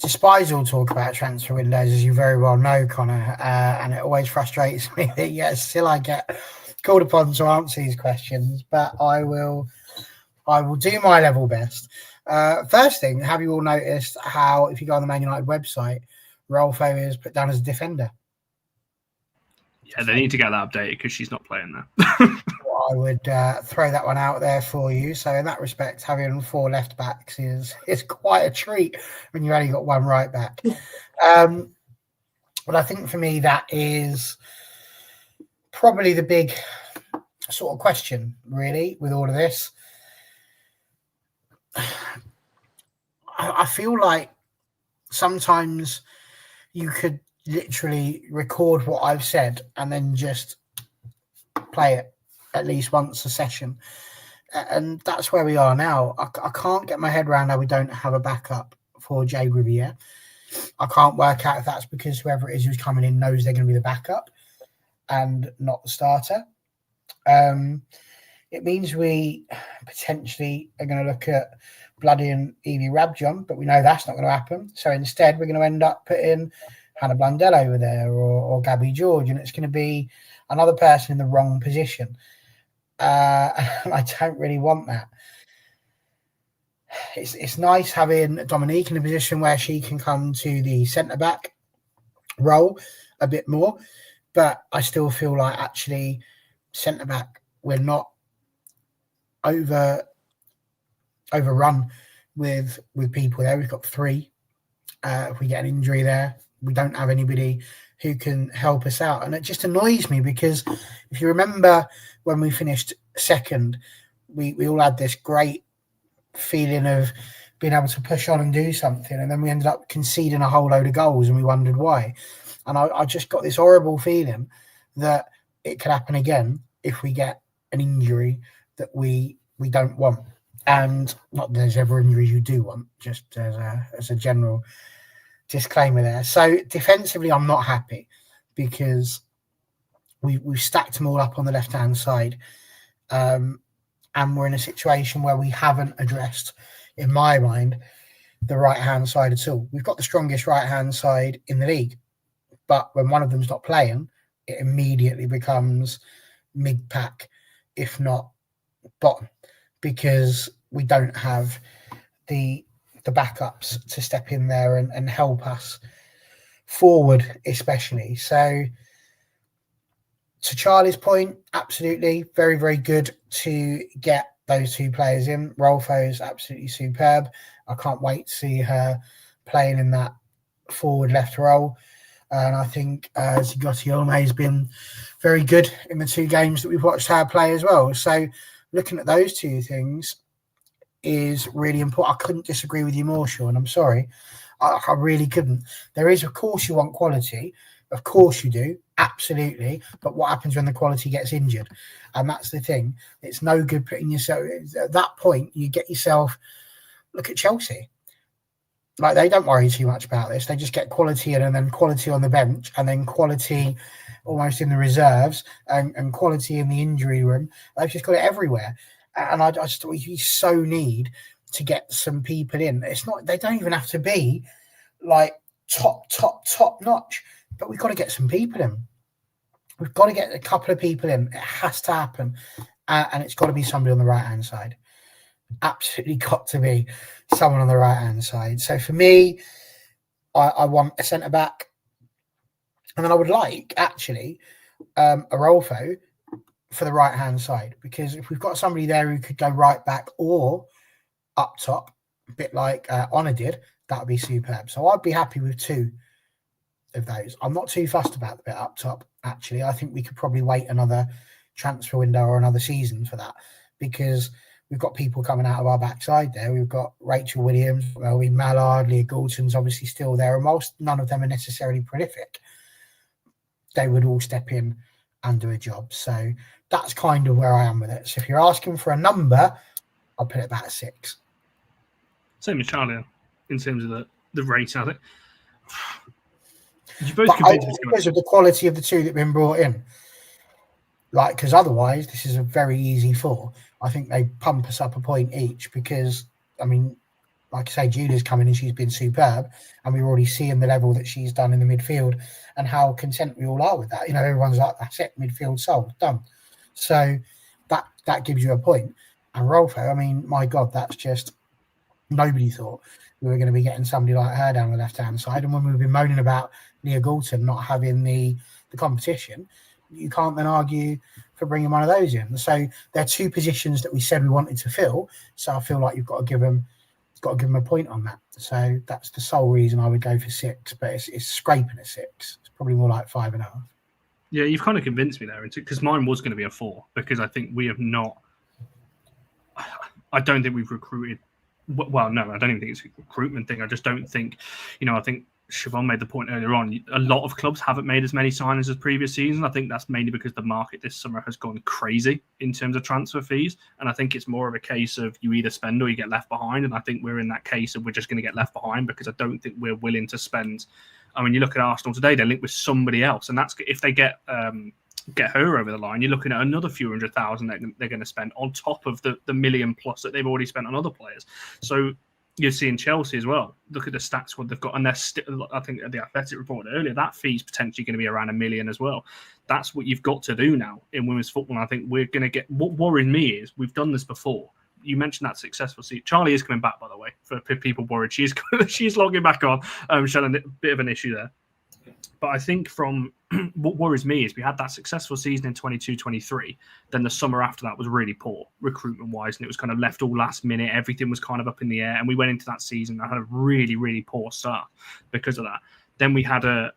despise all talk about transfer windows, as you very well know, Connor, and it always frustrates me that, yes, still I get called upon to answer these questions, but I will do my level best. First thing, have you all noticed how, if you go on the Man United website, Rolfo is put down as a defender? Yeah, they need to get that updated because she's not playing there. I would throw that one out there for you. So in that respect, having 4 left backs is quite a treat when you only got 1 right back. But I think for me, that is probably the big sort of question, really, with all of this. I feel like sometimes you could literally record what I've said and then just play it at least once a session. And that's where we are now. I can't get my head around how we don't have a backup for Jade Riviere. I can't work out if that's because whoever it is who's coming in knows they're going to be the backup and not the starter. It means we potentially are going to look at Bloody and Evie Rabjon, but we know that's not going to happen. So instead, we're going to end up putting Hannah Blundell over there or Gabby George, and it's going to be another person in the wrong position. I don't really want that. It's nice having Dominique in a position where she can come to the centre-back role a bit more, but I still feel like actually centre-back, we're not overrun with people there. We've got 3. If we get an injury there, we don't have anybody who can help us out. And it just annoys me because if you remember when we finished second, we all had this great feeling of being able to push on and do something. And then we ended up conceding a whole load of goals and we wondered why. And I just got this horrible feeling that it could happen again if we get an injury that we don't want. And not that there's ever injuries you do want, just as a general disclaimer there. So defensively, I'm not happy because we've stacked them all up on the left-hand side. And we're in a situation where we haven't addressed, in my mind, the right-hand side at all. We've got the strongest right-hand side in the league. But when one of them's not playing, it immediately becomes mid-pack, if not bottom, because we don't have the backups to step in there and help us forward, especially. So to Charlie's point, absolutely, very, very good to get those 2 players in. Rolfo is absolutely superb. I can't wait to see her playing in that forward left role. And I think Zigotti Olme has been very good in the 2 games that we've watched her play as well. So looking at those 2 things is really important. I couldn't disagree with you more, Sean. I'm sorry. I really couldn't. There is, of course, you want quality. Of course you do. Absolutely. But what happens when the quality gets injured? And that's the thing. It's no good putting yourself... At that point, you get yourself... Look at Chelsea. Like, they don't worry too much about this. They just get quality in and then quality on the bench and then quality almost in the reserves and quality in the injury room. They've just got it everywhere. And I just thought you so need to get some people in. It's not... They don't even have to be like top notch. But we've got to get some people in. We've got to get a couple of people in. It has to happen. And it's got to be somebody on the right-hand side. Absolutely got to be someone on the right-hand side. So for me, I want a centre-back. And then I would like, actually, a Rolfo for the right-hand side. Because if we've got somebody there who could go right back or up top, a bit like Honor did, that would be superb. So I'd be happy with 2 of those. I'm not too fussed about the bit up top, actually. I think we could probably wait another transfer window or another season for that, because we've got people coming out of our backside there. We've got Rachel Williams, Melvin Mallard, Leah Goulton's obviously still there, and whilst none of them are necessarily prolific, they would all step in and do a job. So that's kind of where I am with it. So if you're asking for a number, I'll put it about a 6. Same as Charlie in terms of the rate, I think. You both because of the quality of the 2 that have been brought in. Like, because otherwise, this is a very easy 4. I think they pump us up a point each because, I mean, like I say, Julia's come in and she's been superb, and we're already seeing the level that she's done in the midfield and how content we all are with that. You know, everyone's like, that's it, midfield sold, done. So that gives you a point. And Rolfo, I mean, my God, that's just, nobody thought we were going to be getting somebody like her down the left-hand side. And when we've been moaning about Leah Goulton not having the competition, you can't then argue for bringing one of those in. So they're 2 positions that we said we wanted to fill. So I feel like you've got to give them a point on that. So that's the sole reason I would go for 6, but it's scraping a 6. It's probably more like 5.5. Yeah, you've kind of convinced me there, because mine was going to be a 4, because I think we have not. I don't think we've recruited. Well, no, I don't even think it's a recruitment thing. I just don't think, I think Siobhan made the point earlier on, a lot of clubs haven't made as many signings as previous seasons. I think that's mainly because the market this summer has gone crazy in terms of transfer fees. And I think it's more of a case of you either spend or you get left behind. And I think we're in that case of we're just going to get left behind, because I don't think we're willing to spend. I mean, you look at Arsenal today, they're linked with somebody else. And that's if they get her over the line, you're looking at another few 100,000 they're going to spend on top of the million plus that they've already spent on other players. So you're seeing Chelsea as well. Look at the stats what they've got, and they're still, I think the Athletic reported earlier, that fee's potentially going to be around $1 million as well. That's what you've got to do now in women's football. And I think we're going to get. What worries me is we've done this before. You mentioned that successful seat. Charlie is coming back, by the way, for people worried. She's logging back on. She had a bit of an issue there. But I think from what worries me is we had that successful season in 22-23. Then the summer after that was really poor recruitment-wise, and it was kind of left all last minute. Everything was kind of up in the air, and we went into that season and had a really, really poor start because of that. Then we had a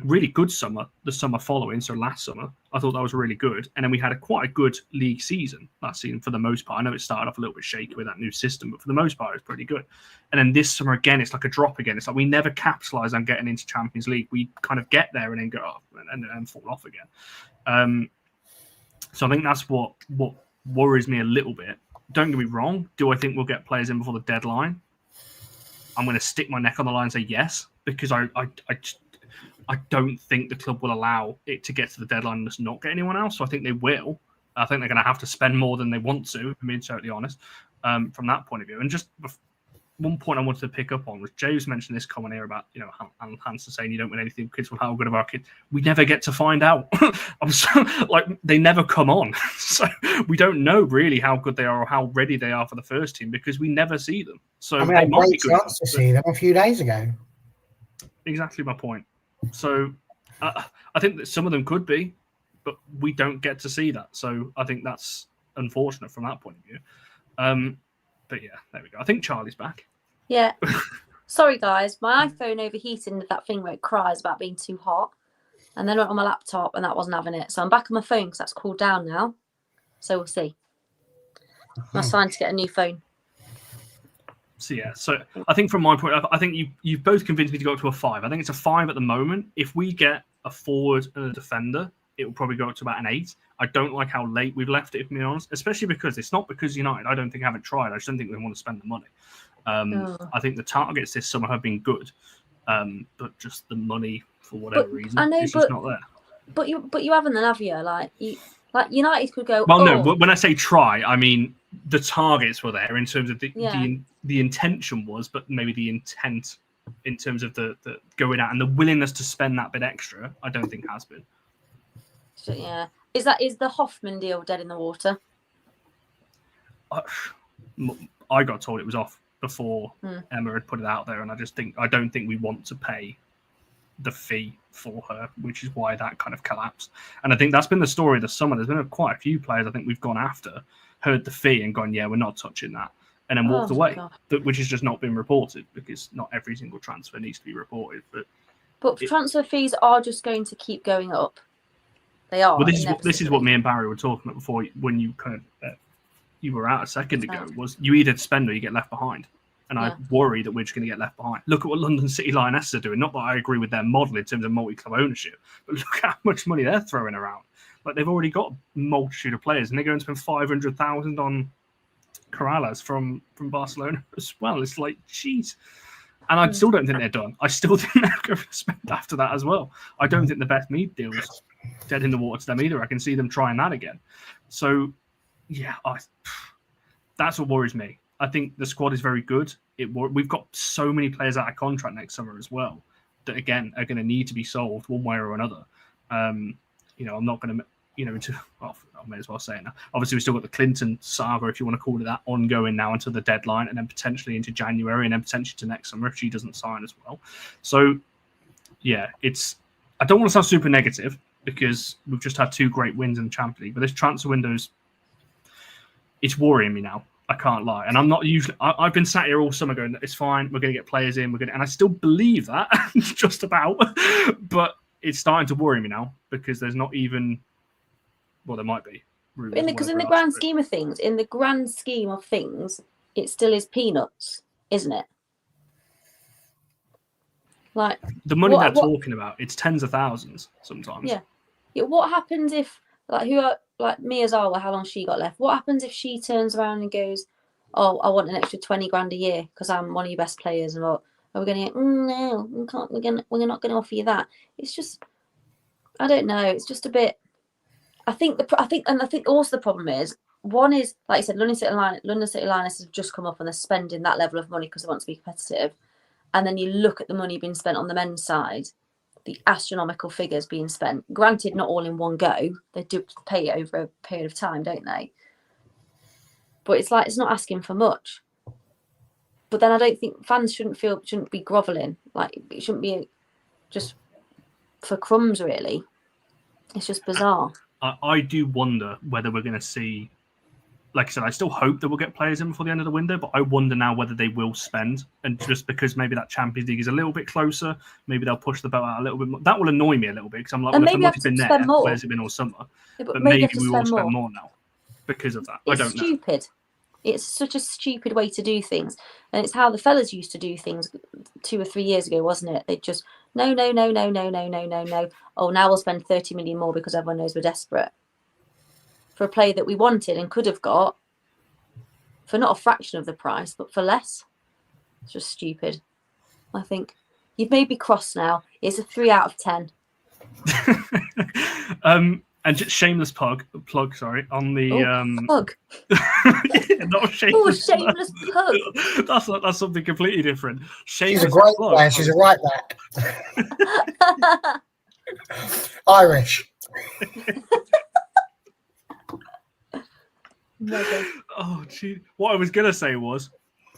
really good summer, the summer following, so last summer. I thought that was really good. And then we had quite a good league season last season for the most part. I know it started off a little bit shaky with that new system, but for the most part, it was pretty good. And then this summer, again, it's like a drop again. It's like we never capitalise on getting into Champions League. We kind of get there and then go off and fall off again. So I think that's what worries me a little bit. Don't get me wrong. Do I think we'll get players in before the deadline? I'm going to stick my neck on the line and say yes, because I don't think the club will allow it to get to the deadline and just not get anyone else. So I think they will. I think they're going to have to spend more than they want to, if I'm being totally honest, from that point of view. And just one point I wanted to pick up on was James mentioned this comment here about, Alan Hansen saying you don't win anything kids will how good of our kids. We never get to find out. They never come on. So we don't know really how good they are or how ready they are for the first team because we never see them. So I had a great chance to see them a few days ago. Exactly my point. So I think that some of them could be, but we don't get to see that. So I think that's unfortunate from that point of view. But yeah, there we go. I think Charlie's back. Yeah. Sorry, guys. My iPhone overheated into that thing where it cries about being too hot. And then went on my laptop and that wasn't having it. So I'm back on my phone because that's cooled down now. So we'll see. I'm assigned to get a new phone. So yeah, so I think from my point, I think you've both convinced me to go up to a 5. I think it's a 5 at the moment. If we get a forward and a defender, it will probably go up to about an 8. I don't like how late we've left it, if I'm being honest, especially because it's not because United, I don't think haven't tried. I just don't think we want to spend the money. I think the targets this summer have been good, but just the money, for whatever reason, is just not there. But you haven't then, have you? Like United could go. Well, no. When I say try, I mean the targets were there in terms of the intention was, but maybe the intent in terms of the going out and the willingness to spend that bit extra. I don't think has been. So, yeah, is the Hoffman deal dead in the water? I got told it was off before Emma had put it out there, and I don't think we want to pay the fee for her, which is why that kind of collapsed. And I think that's been the story of the summer. There's been quite a few players I think we've gone after, heard the fee and gone, yeah, we're not touching that, and then walked away, which has just not been reported because not every single transfer needs to be reported. But transfer fees are just going to keep going up. They are. Well, this is what me and Barry were talking about before when you kind of you were out a second ago. Was you either spend or you get left behind. And I worry that we're just going to get left behind. Look at what London City Lionesses are doing. Not that I agree with their model in terms of multi-club ownership, but look at how much money they're throwing around. Like they've already got a multitude of players, and they're going to spend 500,000 on Corrales from Barcelona as well. It's like, jeez. And I still don't think they're done. I still think they're going to spend after that as well. I don't think the Beth Mead deal's dead in the water to them either. I can see them trying that again. So, yeah, that's what worries me. I think the squad is very good. We've got so many players out of contract next summer as well that, again, are going to need to be solved one way or another. I'm not going to, I may as well say it now. Obviously, we've still got the Clinton saga, if you want to call it that, ongoing now until the deadline, and then potentially into January, and then potentially to next summer if she doesn't sign as well. So, yeah, I don't want to sound super negative because we've just had 2 great wins in the Champions League, but this transfer window's, it's worrying me now. I can't lie. And I'm not usually, I've been sat here all summer going, it's fine, we're going to get players in, and I still believe that, just about. But it's starting to worry me now because there's not even, well, there might be. Because in the grand scheme of things, it still is peanuts, isn't it? Like the money they're talking about, it's tens of thousands sometimes. Yeah. What happens if, like Mia Zawa, how long she got left? What happens if she turns around and goes, "Oh, I want an extra 20 grand a year because I'm one of your best players," and are we going to get? No, we can't. We're not going to offer you that. It's just, I don't know. It's just a bit. I think also the problem is, one is, like you said, London City Lionesses have just come up and they're spending that level of money because they want to be competitive, and then you look at the money being spent on the men's side. The astronomical figures being spent. Granted, not all in one go. They do pay it over a period of time, don't they? But it's like, it's not asking for much. But then I don't think fans shouldn't be grovelling. Like, it shouldn't be just for crumbs, really. It's just bizarre. I do wonder whether we're going to see, like I said, I still hope that we'll get players in before the end of the window, but I wonder now whether they will spend. And just because maybe that Champions League is a little bit closer, maybe they'll push the belt out a little bit more. That will annoy me a little bit because I'm like, well, if the money's been there, where's it been all summer? Yeah, but maybe we will spend more now because of that. I don't know. It's stupid. It's such a stupid way to do things. And it's how the fellas used to do things 2 or 3 years ago, wasn't it? They just, no. Oh, now we'll spend 30 million more because everyone knows we're desperate. For a player that we wanted and could have got for not a fraction of the price, but for less. It's just stupid. I think you've made me cross now. It's a 3 out of 10. And just shameless plug, sorry, on the plug. Not a shameless. Shameless plug. That's something completely different. Shameless She's a great plug. player. She's a right back. Irish. Oh, gee. What I was gonna say was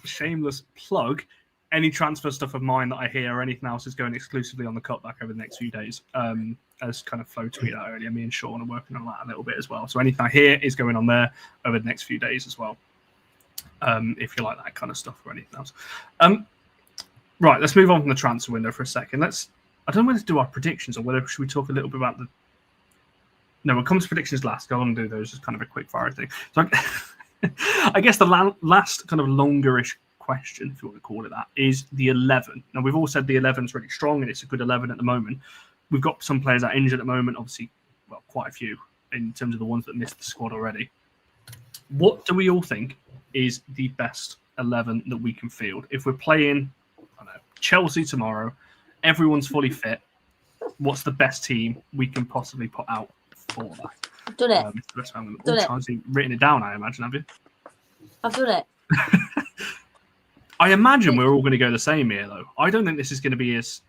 shameless plug. Any transfer stuff of mine that I hear or anything else is going exclusively on the cutback over the next few days. As kind of Flo tweeted out earlier, me and Sean are working on that a little bit as well. So anything I hear is going on there over the next few days as well. If you like that kind of stuff or anything else. Right, let's move on from the transfer window for a second. I don't know whether to do our predictions or whether should we talk a little bit about the. No, we'll come to predictions last. Go on and do those as kind of a quick fire thing. So I guess the last kind of longerish question, if you want to call it that, is the 11. Now, we've all said the 11 is really strong and it's a good 11 at the moment. We've got some players that are injured at the moment, obviously, well, quite a few in terms of the ones that missed the squad already. What do we all think is the best 11 that we can field? If we're playing, I don't know, Chelsea tomorrow, everyone's fully fit, what's the best team we can possibly put out for that? I've done it. Written it down, I imagine, have you? I've done it. I imagine we're all going to go the same here, though. I don't think this is going to be as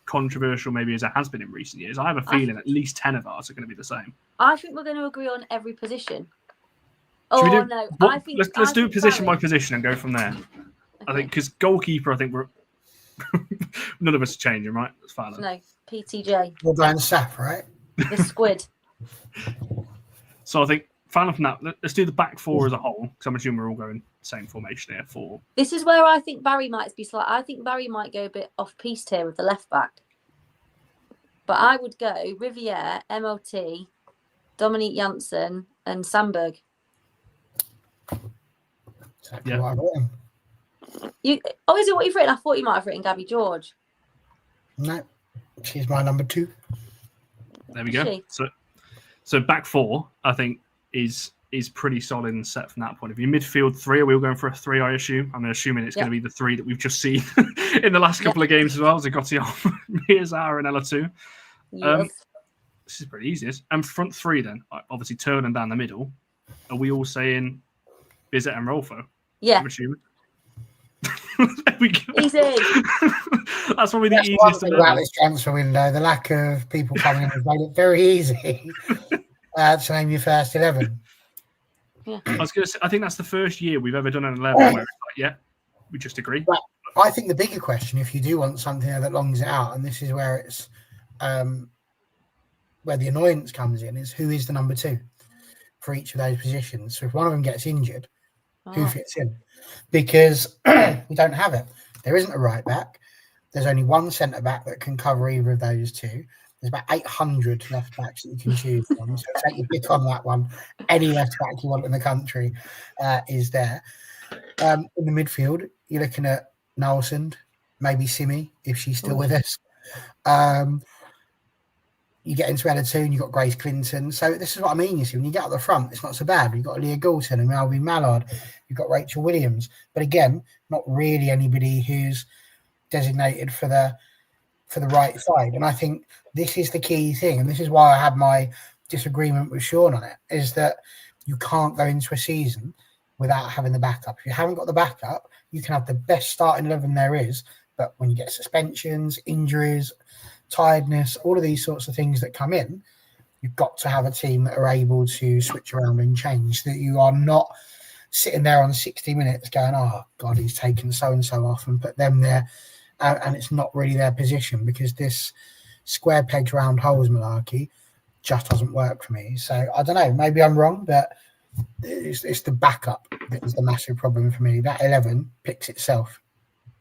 controversial maybe as it has been in recent years. I have a feeling at least 10 of ours are going to be the same. I think we're going to agree on every position. No. Let's do position by position and go from there. Okay. I think because goalkeeper, I think we're none of us are changing, right? That's fine. No, PTJ. We're going Saf, right? The squid. So I think finally from that, let's do the back four as a whole, because I'm assuming we're all going same formation here. For this is where I think Barry might be slight. I think Barry might go a bit off piste here with the left back. But I would go Riviere, MLT, Dominique Janssen, and Sandberg. Exactly what I've written. Is it what you've written? I thought you might have written Gabby George. No, she's my number 2. There we go. So back four, I think, is pretty solid and set from that point of view. Midfield 3, are we all going for a 3, I assume? I'm assuming it's going to be the 3 that we've just seen in the last couple of games as well. Zagotti, Miazar, and Ella2. Yes. This is pretty easy. And front 3 then, obviously Terland down the middle. Are we all saying Bizet and Rolfo? Yeah. I'm assuming. There we go. Easy. That's probably the easiest one thing about this transfer window. The lack of people coming in has made it very easy to name your first 11. Yeah. I was going to say, I think that's the first year we've ever done an 11 where it's like, yeah, we just agree. But I think the bigger question, if you do want something that longs it out, and this is where it's where the annoyance comes in, is who is the number 2 for each of those positions. So if one of them gets injured, who fits in? Because we don't have it. There isn't a right back. There's only one centre back that can cover either of those 2. There's about 800 left backs that you can choose from. So take your pick on that one. Any left back you want in the country is there. In the midfield, you're looking at Nolsund, maybe Simi, if she's still with us. You get into Ella2 and you've got Grace Clinton. So this is what I mean, you see. When you get up the front, it's not so bad. You've got Leah Goulton and Melvin Mallard. You've got Rachel Williams. But again, not really anybody who's designated for the right side. And I think this is the key thing. And this is why I had my disagreement with Sean on it, is that you can't go into a season without having the backup. If you haven't got the backup, you can have the best starting 11 there is. But when you get suspensions, injuries, tiredness, all of these sorts of things that come in, you've got to have a team that are able to switch around and change, that you are not sitting there on 60 minutes going, oh God, he's taken so-and-so off and put them there. And it's not really their position, because this square pegs round holes malarkey just doesn't work for me. So I don't know, maybe I'm wrong, but it's the backup that is the massive problem for me. That 11 picks itself.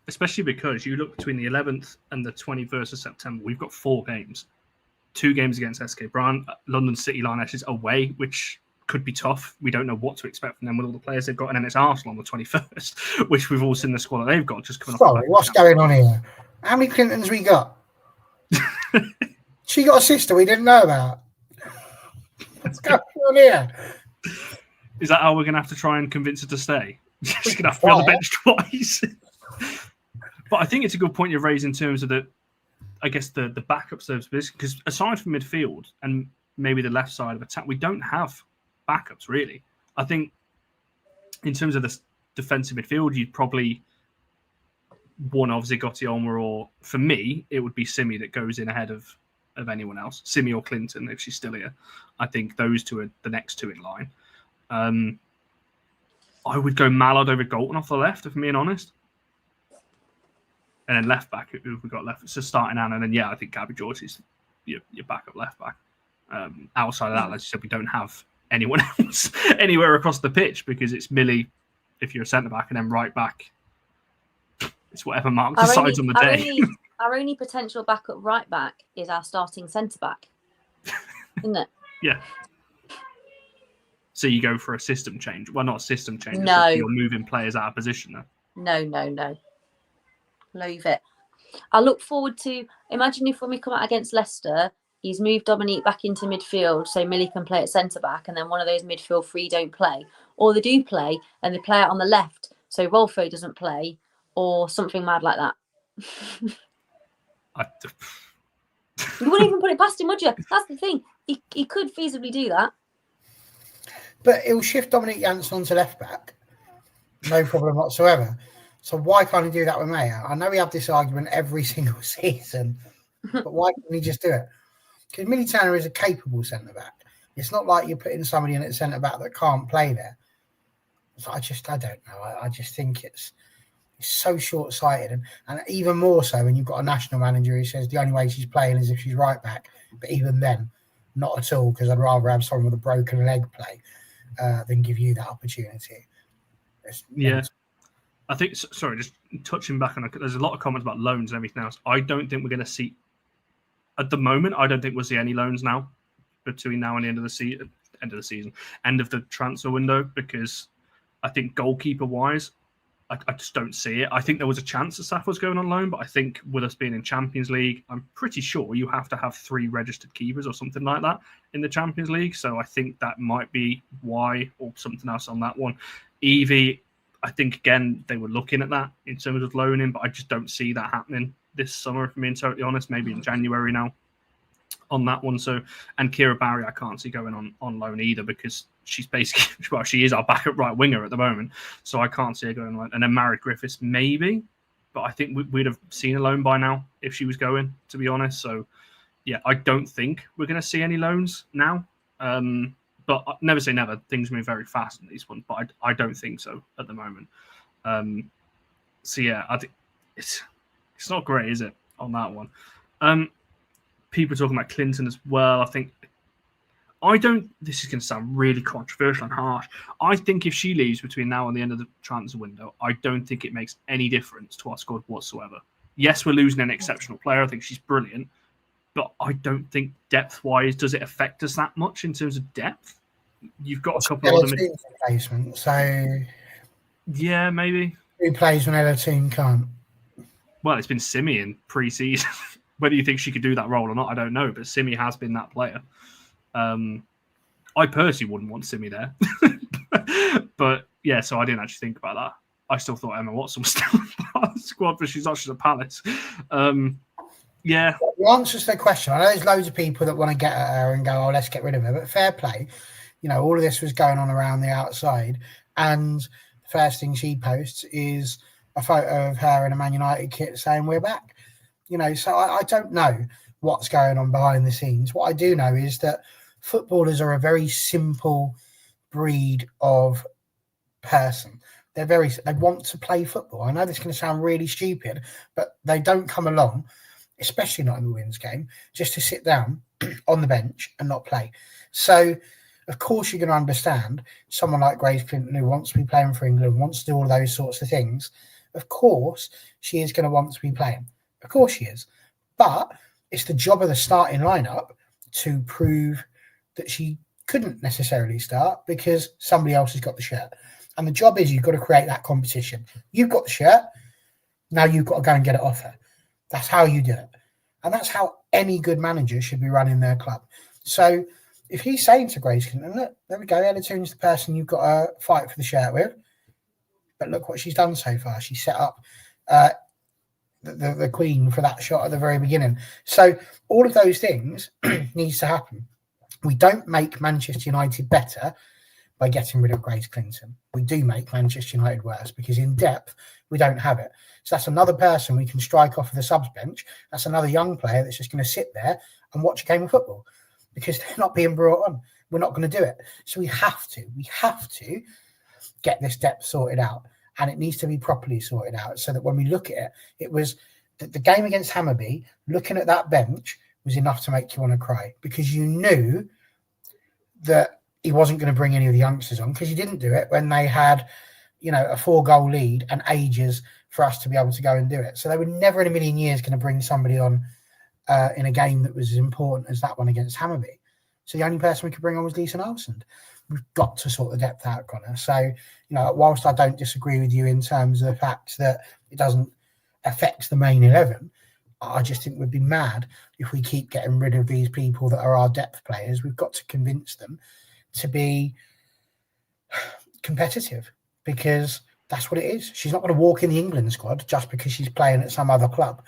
Especially because you look between the 11th and the 21st of September, we've got 4 games. 2 games against SK Brann, London City Lionesses away, which could be tough. We don't know what to expect from them with all the players they've got. And then it's Arsenal on the 21st, which we've all seen the squad that they've got just coming off. Sorry, what's going on here? How many Clintons we got? She got a sister we didn't know about. What's going on here? Is that how we're going to have to try and convince her to stay? She's going to have to be on the bench twice. But I think it's a good point you've raised in terms of the backup service, because aside from midfield and maybe the left side of attack, we don't have backups really. I think in terms of the defensive midfield, you'd probably one of Zagotti, Olmer, or for me, it would be Simi that goes in ahead of anyone else. Simi or Clinton, if she's still here. I think those 2 are the next 2 in line. I would go Mallard over Galton off the left, if I'm being honest. And then left back, who we got left? It's just starting out, and then I think Gabby George is your backup left back. Outside of that, like you said, we don't have anyone else anywhere across the pitch, because it's Millie if you're a centre back, and then right back. It's whatever Mark decides on the day. Our only potential backup right back is our starting centre back, isn't it? Yeah. So you go for a system change. Well, not a system change. No. You're moving players out of position there. No. Leave it. I look forward to, imagine if when we come out against Leicester, he's moved Dominique back into midfield so Millie can play at centre-back, and then one of those midfield 3 don't play. Or they do play and they play out on the left so Rolfo doesn't play, or something mad like that. You wouldn't even put it past him, would you? That's the thing. He could feasibly do that. But he'll shift Dominique Janssen onto left back. No problem whatsoever. So why can't he do that with Maya? I know we have this argument every single season, but why can't he just do it? Because Militano is a capable centre-back. It's not like you're putting somebody in at centre-back that can't play there. So I don't know. I just think it's so short-sighted. And even more so when you've got a national manager who says the only way she's playing is if she's right back. But even then, not at all, because I'd rather have someone with a broken leg play than give you that opportunity. I think, sorry, just touching back on it, there's a lot of comments about loans and everything else. I don't think we're going to see, at the moment, I don't think we'll see any loans now between now and the end of the transfer window, because I think goalkeeper-wise, I just don't see it. I think there was a chance that Saf was going on loan, but I think with us being in Champions League, I'm pretty sure you have to have 3 registered keepers or something like that in the Champions League. So I think that might be why, or something else on that one. Evie, I think, again, they were looking at that in terms of loaning, but I just don't see that happening this summer, if I'm being totally honest, maybe in January now on that one. So, and Kira Barry, I can't see going on loan either, because she's basically, well, she is our backup right winger at the moment. So I can't see her going on. And then Married Griffiths, maybe, but I think we'd have seen a loan by now if she was going, to be honest. So, yeah, I don't think we're going to see any loans now. But never say never. Things move very fast in these ones, but I don't think so at the moment. So, yeah, I think it's not great, is it, on that one? People talking about Clinton as well. This is going to sound really controversial and harsh. I think if she leaves between now and the end of the transfer window, I don't think it makes any difference to our squad whatsoever. Yes, we're losing an exceptional player. I think she's brilliant. But I don't think depth-wise, does it affect us that much in terms of depth? You've got a couple of them. Replacement, so yeah, maybe. Who plays when other team can't? Well, it's been Simi in pre-season. Whether you think she could do that role or not, I don't know. But Simi has been that player. I personally wouldn't want Simi there. But yeah, so I didn't actually think about that. I still thought Emma Watson was still part of the squad, but she's not. She's at Palace. Yeah. The answer to the question, I know there's loads of people that want to get at her and go, oh, let's get rid of her. But fair play. You know, all of this was going on around the outside. And the first thing she posts is a photo of her in a Man United kit saying we're back. You know, so I don't know what's going on behind the scenes. What I do know is that footballers are a very simple breed of person. They want to play football. I know this is going to sound really stupid, but they don't come along, especially not in the women's game, just to sit down on the bench and not play. So, of course, you're going to understand someone like Grace Clinton, who wants to be playing for England, wants to do all those sorts of things. Of course, she is going to want to be playing. Of course she is. But it's the job of the starting lineup to prove that she couldn't necessarily start because somebody else has got the shirt. And the job is you've got to create that competition. You've got the shirt. Now you've got to go and get it off her. That's how you do it. And that's how any good manager should be running their club. So if he's saying to Grace Clinton, look, there we go, Ella Toon's the person you've got to fight for the shirt with. But look what she's done so far. She set up the Queen for that shot at the very beginning. So all of those things needs to happen. We don't make Manchester United better by getting rid of Grace Clinton. We do make Manchester United worse because in depth, we don't have it. So that's another person we can strike off of the subs bench. That's another young player that's just going to sit there and watch a game of football because they're not being brought on. We're not going to do it. So we have to get this depth sorted out, and it needs to be properly sorted out so that when we look at it, it was the game against Hammarby, looking at that bench was enough to make you want to cry because you knew that he wasn't going to bring any of the youngsters on because he didn't do it when they had, a 4-goal lead and ages for us to be able to go and do it. So they were never in a million years going to bring somebody on in a game that was as important as that one against Hammarby. So the only person we could bring on was Lisa Nilsson. We've got to sort the depth out, Connor. So, whilst I don't disagree with you in terms of the fact that it doesn't affect the main 11, I just think we'd be mad if we keep getting rid of these people that are our depth players. We've got to convince them to be competitive because that's what it is. She's not going to walk in the England squad just because she's playing at some other club.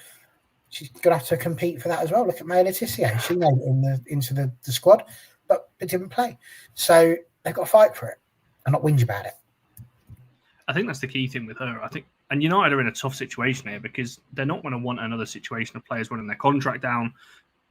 She's going to have to compete for that as well. Look at Maya Letizia. She made it into the squad, but didn't play. So they've got to fight for it and not whinge about it. I think that's the key thing with her. I think And United are in a tough situation here because they're not going to want another situation of players running their contract down.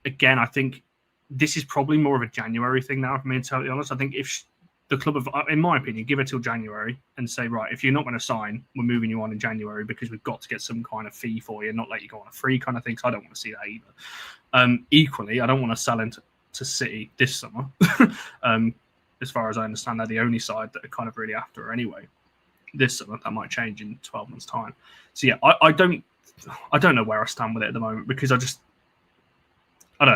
Again, I think this is probably more of a January thing now, if I'm being totally honest. I think if the club, in my opinion, give it till January and say, right, if you're not going to sign, we're moving you on in January because we've got to get some kind of fee for you, not let you go on a free kind of thing. So I don't want to see that either. Equally, I don't want to sell into City this summer. As far as I understand, they're the only side that are kind of really after her anyway. This summer, that might change in 12 months' time. So yeah, I don't know where I stand with it at the moment because I don't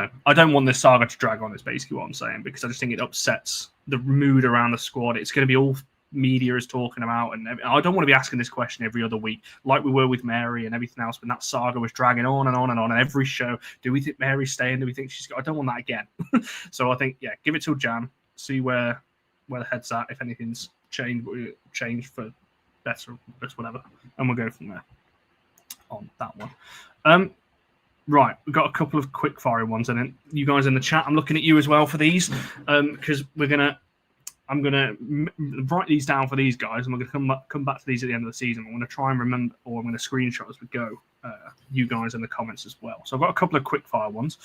know. I don't want this saga to drag on, is basically what I'm saying, because I just think it upsets the mood around the squad. It's going to be all media is talking about, and I don't want to be asking this question every other week like we were with Mary and everything else, when that saga was dragging on and on and on. And every show, do we think Mary's staying? Do we think she's got? I don't want that again. So I think, yeah, give it till Jan, see where the head's at, if anything's changed for better or worse, whatever, and we'll go from there on that one. Right, we've got a couple of quick fire ones, and then you guys in the chat, I'm looking at you as well for these, because I'm gonna write these down for these guys, and we're gonna come back to these at the end of the season. I'm gonna try and remember, or I'm gonna screenshot as we go. You guys in the comments as well. So I've got a couple of quick fire ones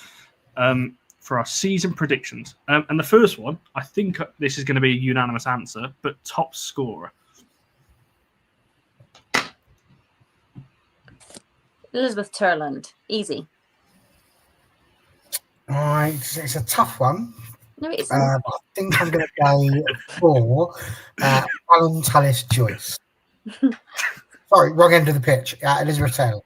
for our season predictions, and the first one, I think this is going to be a unanimous answer, but top scorer. Elizabeth Terland, easy. All right, it's a tough one. No, it isn't. I think I'm going to go for Alan Tullis-Joyce. Sorry, wrong end of the pitch. Elizabeth Taylor.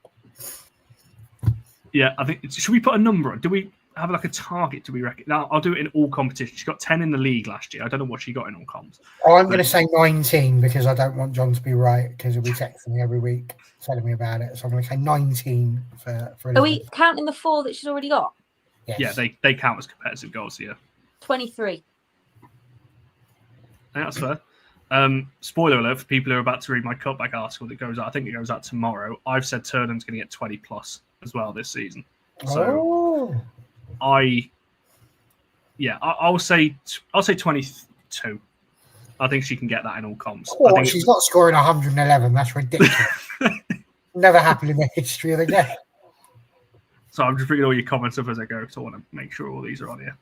Yeah, I think. Should we put a number on? Do we have like a target? Do we reckon? No, I'll do it in all competitions. She got 10 in the league last year. I don't know what she got in all comps. I'm going to say 19 because I don't want John to be right, because he'll be texting me every week telling me about it. So I'm going to say 19 for Elizabeth. Are we counting the 4 that she's already got? Yes. Yeah, they count as competitive goals. Yeah, 23. I think that's fair. Spoiler alert for people who are about to read my cutback article that goes out. I think it goes out tomorrow. I've said Terland's going to get 20 plus as well this season. So I'll say 22. I think she can get that in all comps. I think she's not scoring 111. That's ridiculous. Never happened in the history of the game. So I'm just bringing all your comments up as I go, so I want to make sure all these are on here.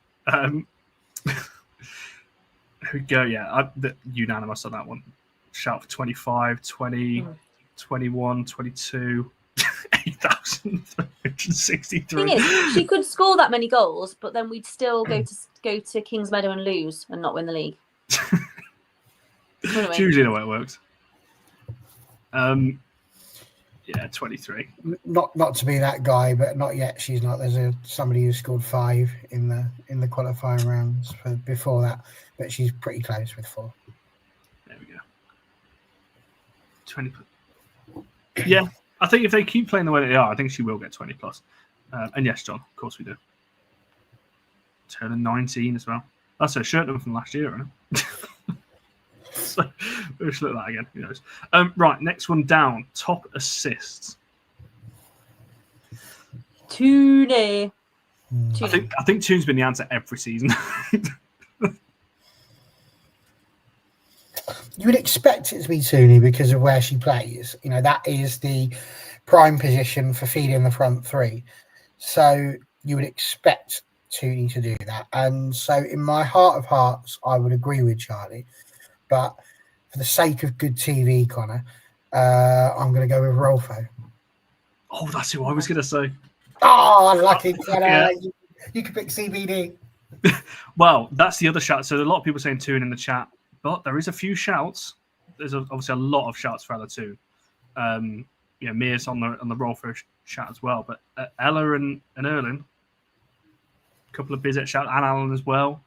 Here we go. Yeah, unanimous on that one. Shout for 25, 20, 21, 22, 8,363. Thing is, she could score that many goals, but then we'd still go to Kings Meadow and lose and not win the league. It's usually the way it works. Yeah, 23. Not to be that guy, but not yet. She's not. There's somebody who scored 5 in the qualifying rounds before that, but she's pretty close with 4. There we go. 20. Yeah, I think if they keep playing the way they are, I think she will get 20 plus. And yes, John, of course we do. Turning 19 as well. That's her shirt number from last year, isn't it? So we'll just look at that again. Who knows? Right, next one down. Top assists. Tune. I think Tune's been the answer every season. You would expect it to be Tooney because of where she plays. You know, that is the prime position for feeding the front three. So you would expect Tooney to do that. And so in my heart of hearts, I would agree with Charlie. But for the sake of good TV, Connor, I'm going to go with Rolfo. Oh, that's who I was going to say. Oh, lucky. Yeah. You can pick CBD. Well, that's the other shout. So there's a lot of people saying Toon in the chat, but there is a few shouts. There's obviously a lot of shouts for Ella too. Mia's on the Rolfo shout as well. But Ella and Erling, a couple of Bizet shouts, and Alan as well.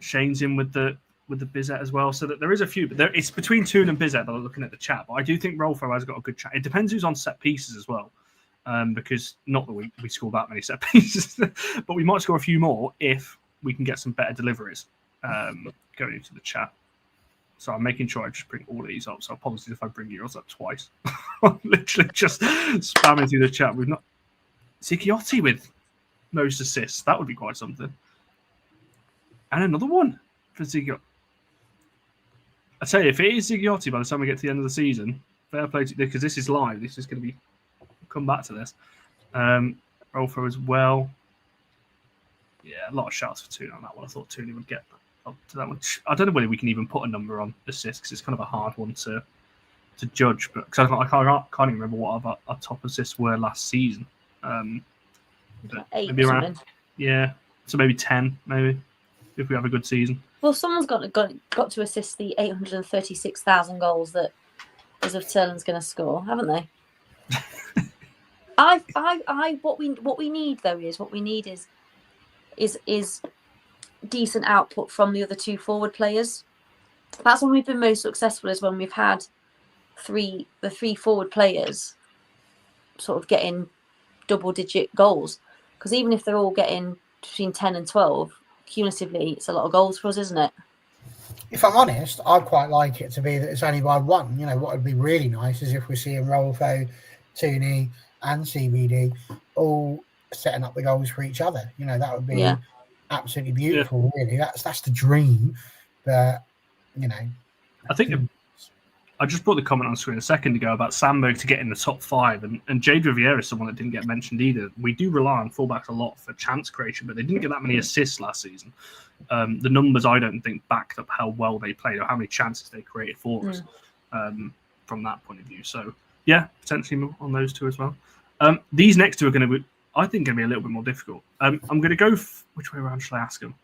Shane's in with the Bizet as well. So that there is a few, but it's between Toon and Bizet that are looking at the chat. But I do think Rolfo has got a good chat. It depends who's on set pieces as well. Because not that we score that many set pieces, but we might score a few more if we can get some better deliveries going into the chat. So I'm making sure I just bring all of these up. So apologies if I bring yours up twice. I'm literally just spamming through the chat. We've not Zigiotti with most assists. That would be quite something. And another one for Zigiotti. I tell you, if it is Zigiotti by the time we get to the end of the season, fair play to because this is live. This is going to be come back to this. Rolfo as well. Yeah, a lot of shouts for Tooney on that one. I thought Tooney would get up to that one. I don't know whether we can even put a number on assists because it's kind of a hard one to judge. But because I can't even remember what our top assists were last season. Eight maybe around something. yeah, so maybe 10, maybe if we have a good season. Well, someone's got to assist the 836,000 goals that as of Terland's going to score, haven't they? What we need though is decent output from the other two forward players. That's when we've been most successful, is when we've had the three forward players sort of getting double-digit goals. Because even if they're all getting between 10 and 12, cumulatively, it's a lot of goals for us, isn't it? If I'm honest, I'd quite like it to be that it's only by one. You know, what would be really nice is if we're seeing Rolfo, Tooney, and CBD all setting up the goals for each other. You know, that would be absolutely beautiful, really. That's the dream. But, you know. I think I just brought the comment on screen a second ago about Sandberg to get in the top 5, and Jade Riviera is someone that didn't get mentioned either. We do rely on fullbacks a lot for chance creation, but they didn't get that many assists last season. The numbers, I don't think, backed up how well they played or how many chances they created for us from that point of view. So, yeah, potentially on those two as well. These next two are going to be, I think, going to be a little bit more difficult. I'm going to go, which way around shall I ask them?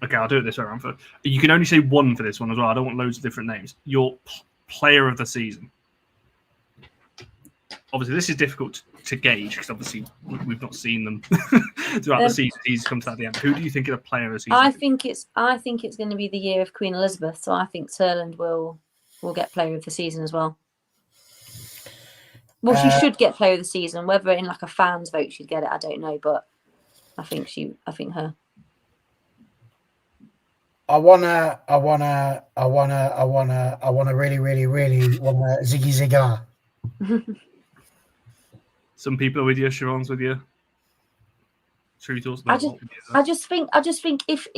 Okay, I'll do it this way around. You can only say one for this one as well. I don't want loads of different names. Your player of the season. Obviously, this is difficult to gauge because obviously we've not seen them throughout the season. He's come to the end. Who do you think is the player of the season? I think it's going to be the year of Queen Elizabeth. So I think Terland will get player of the season as well. Well, she should get player of the season. Whether in like a fans vote she'd get it, I don't know. But I think her. I wanna really wanna Ziggy Zigar. Some people are with you, Sharon's with you. I just think if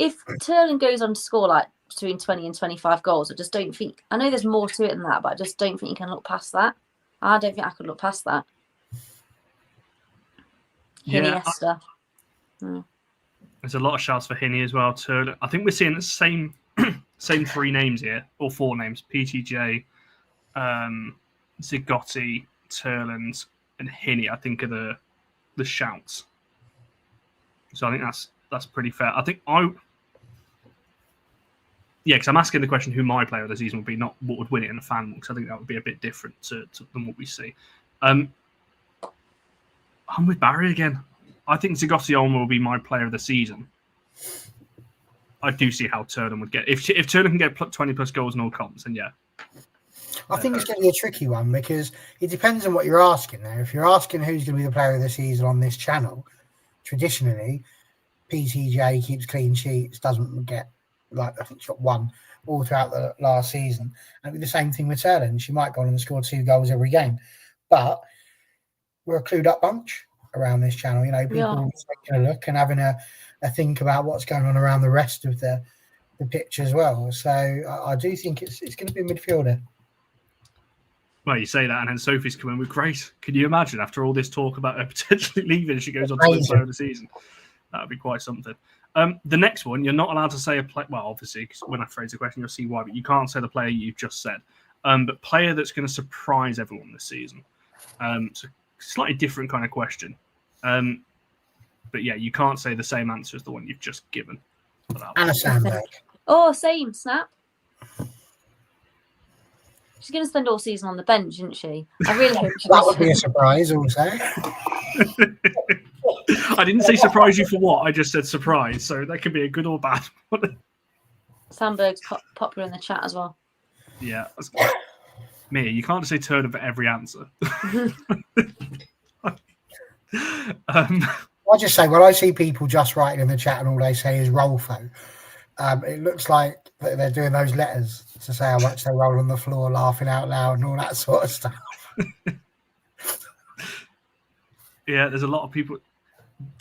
Terland goes on to score like between 20 and 25 goals, I just don't think. I know there's more to it than that, but I just don't think you can look past that. I don't think I could look past that. Iniesta. There's a lot of shouts for Hinnie as well. Terland. I think we're seeing the same 3 names here, or 4 names: PTJ, Zigotti, Terland, and Hinnie. I think are the shouts. So I think that's pretty fair. I think because I'm asking the question who my player of the season would be, not what would win it in a fan, because I think that would be a bit different than what we see. I'm with Barry again. I think Zigotti will be my player of the season. I do see how Terland would get. If Terland can get 20 plus goals in all comps, then yeah. I think it's going to be a tricky one because it depends on what you're asking there. If you're asking who's going to be the player of the season on this channel, traditionally, PTJ keeps clean sheets, doesn't get, like, I think she got 1 all throughout the last season. And it'll be the same thing with Terland. She might go on and score 2 goals every game. But we're a clued up bunch around this channel. You know, people taking a look and having a think about what's going on around the rest of the pitch as well. So I do think it's going to be a midfielder. Well, you say that, and then Sophie's coming with Grace. Can you imagine, after all this talk about her potentially leaving, she goes on to win player of the season? That would be quite something. The next one, you're not allowed to say a player. Well, obviously, because when I phrase the question, you'll see why, but you can't say the player you've just said. But player that's going to surprise everyone this season. So slightly different kind of question. But yeah, you can't say the same answer as the one you've just given. Anna Sandberg. Oh, same, snap. She's going to spend all season on the bench, isn't she? I really hope she That would be a surprise, also. I didn't say surprise you for what, I just said surprise. So that could be a good or bad one. Sandberg's popular in the chat as well. Yeah. Mia, you can't just say turn for every answer. I'll just say, when I see people just writing in the chat and all they say is Rolfo, it looks like they're doing those letters to say how much they roll on the floor laughing out loud and all that sort of stuff. Yeah, there's a lot of people.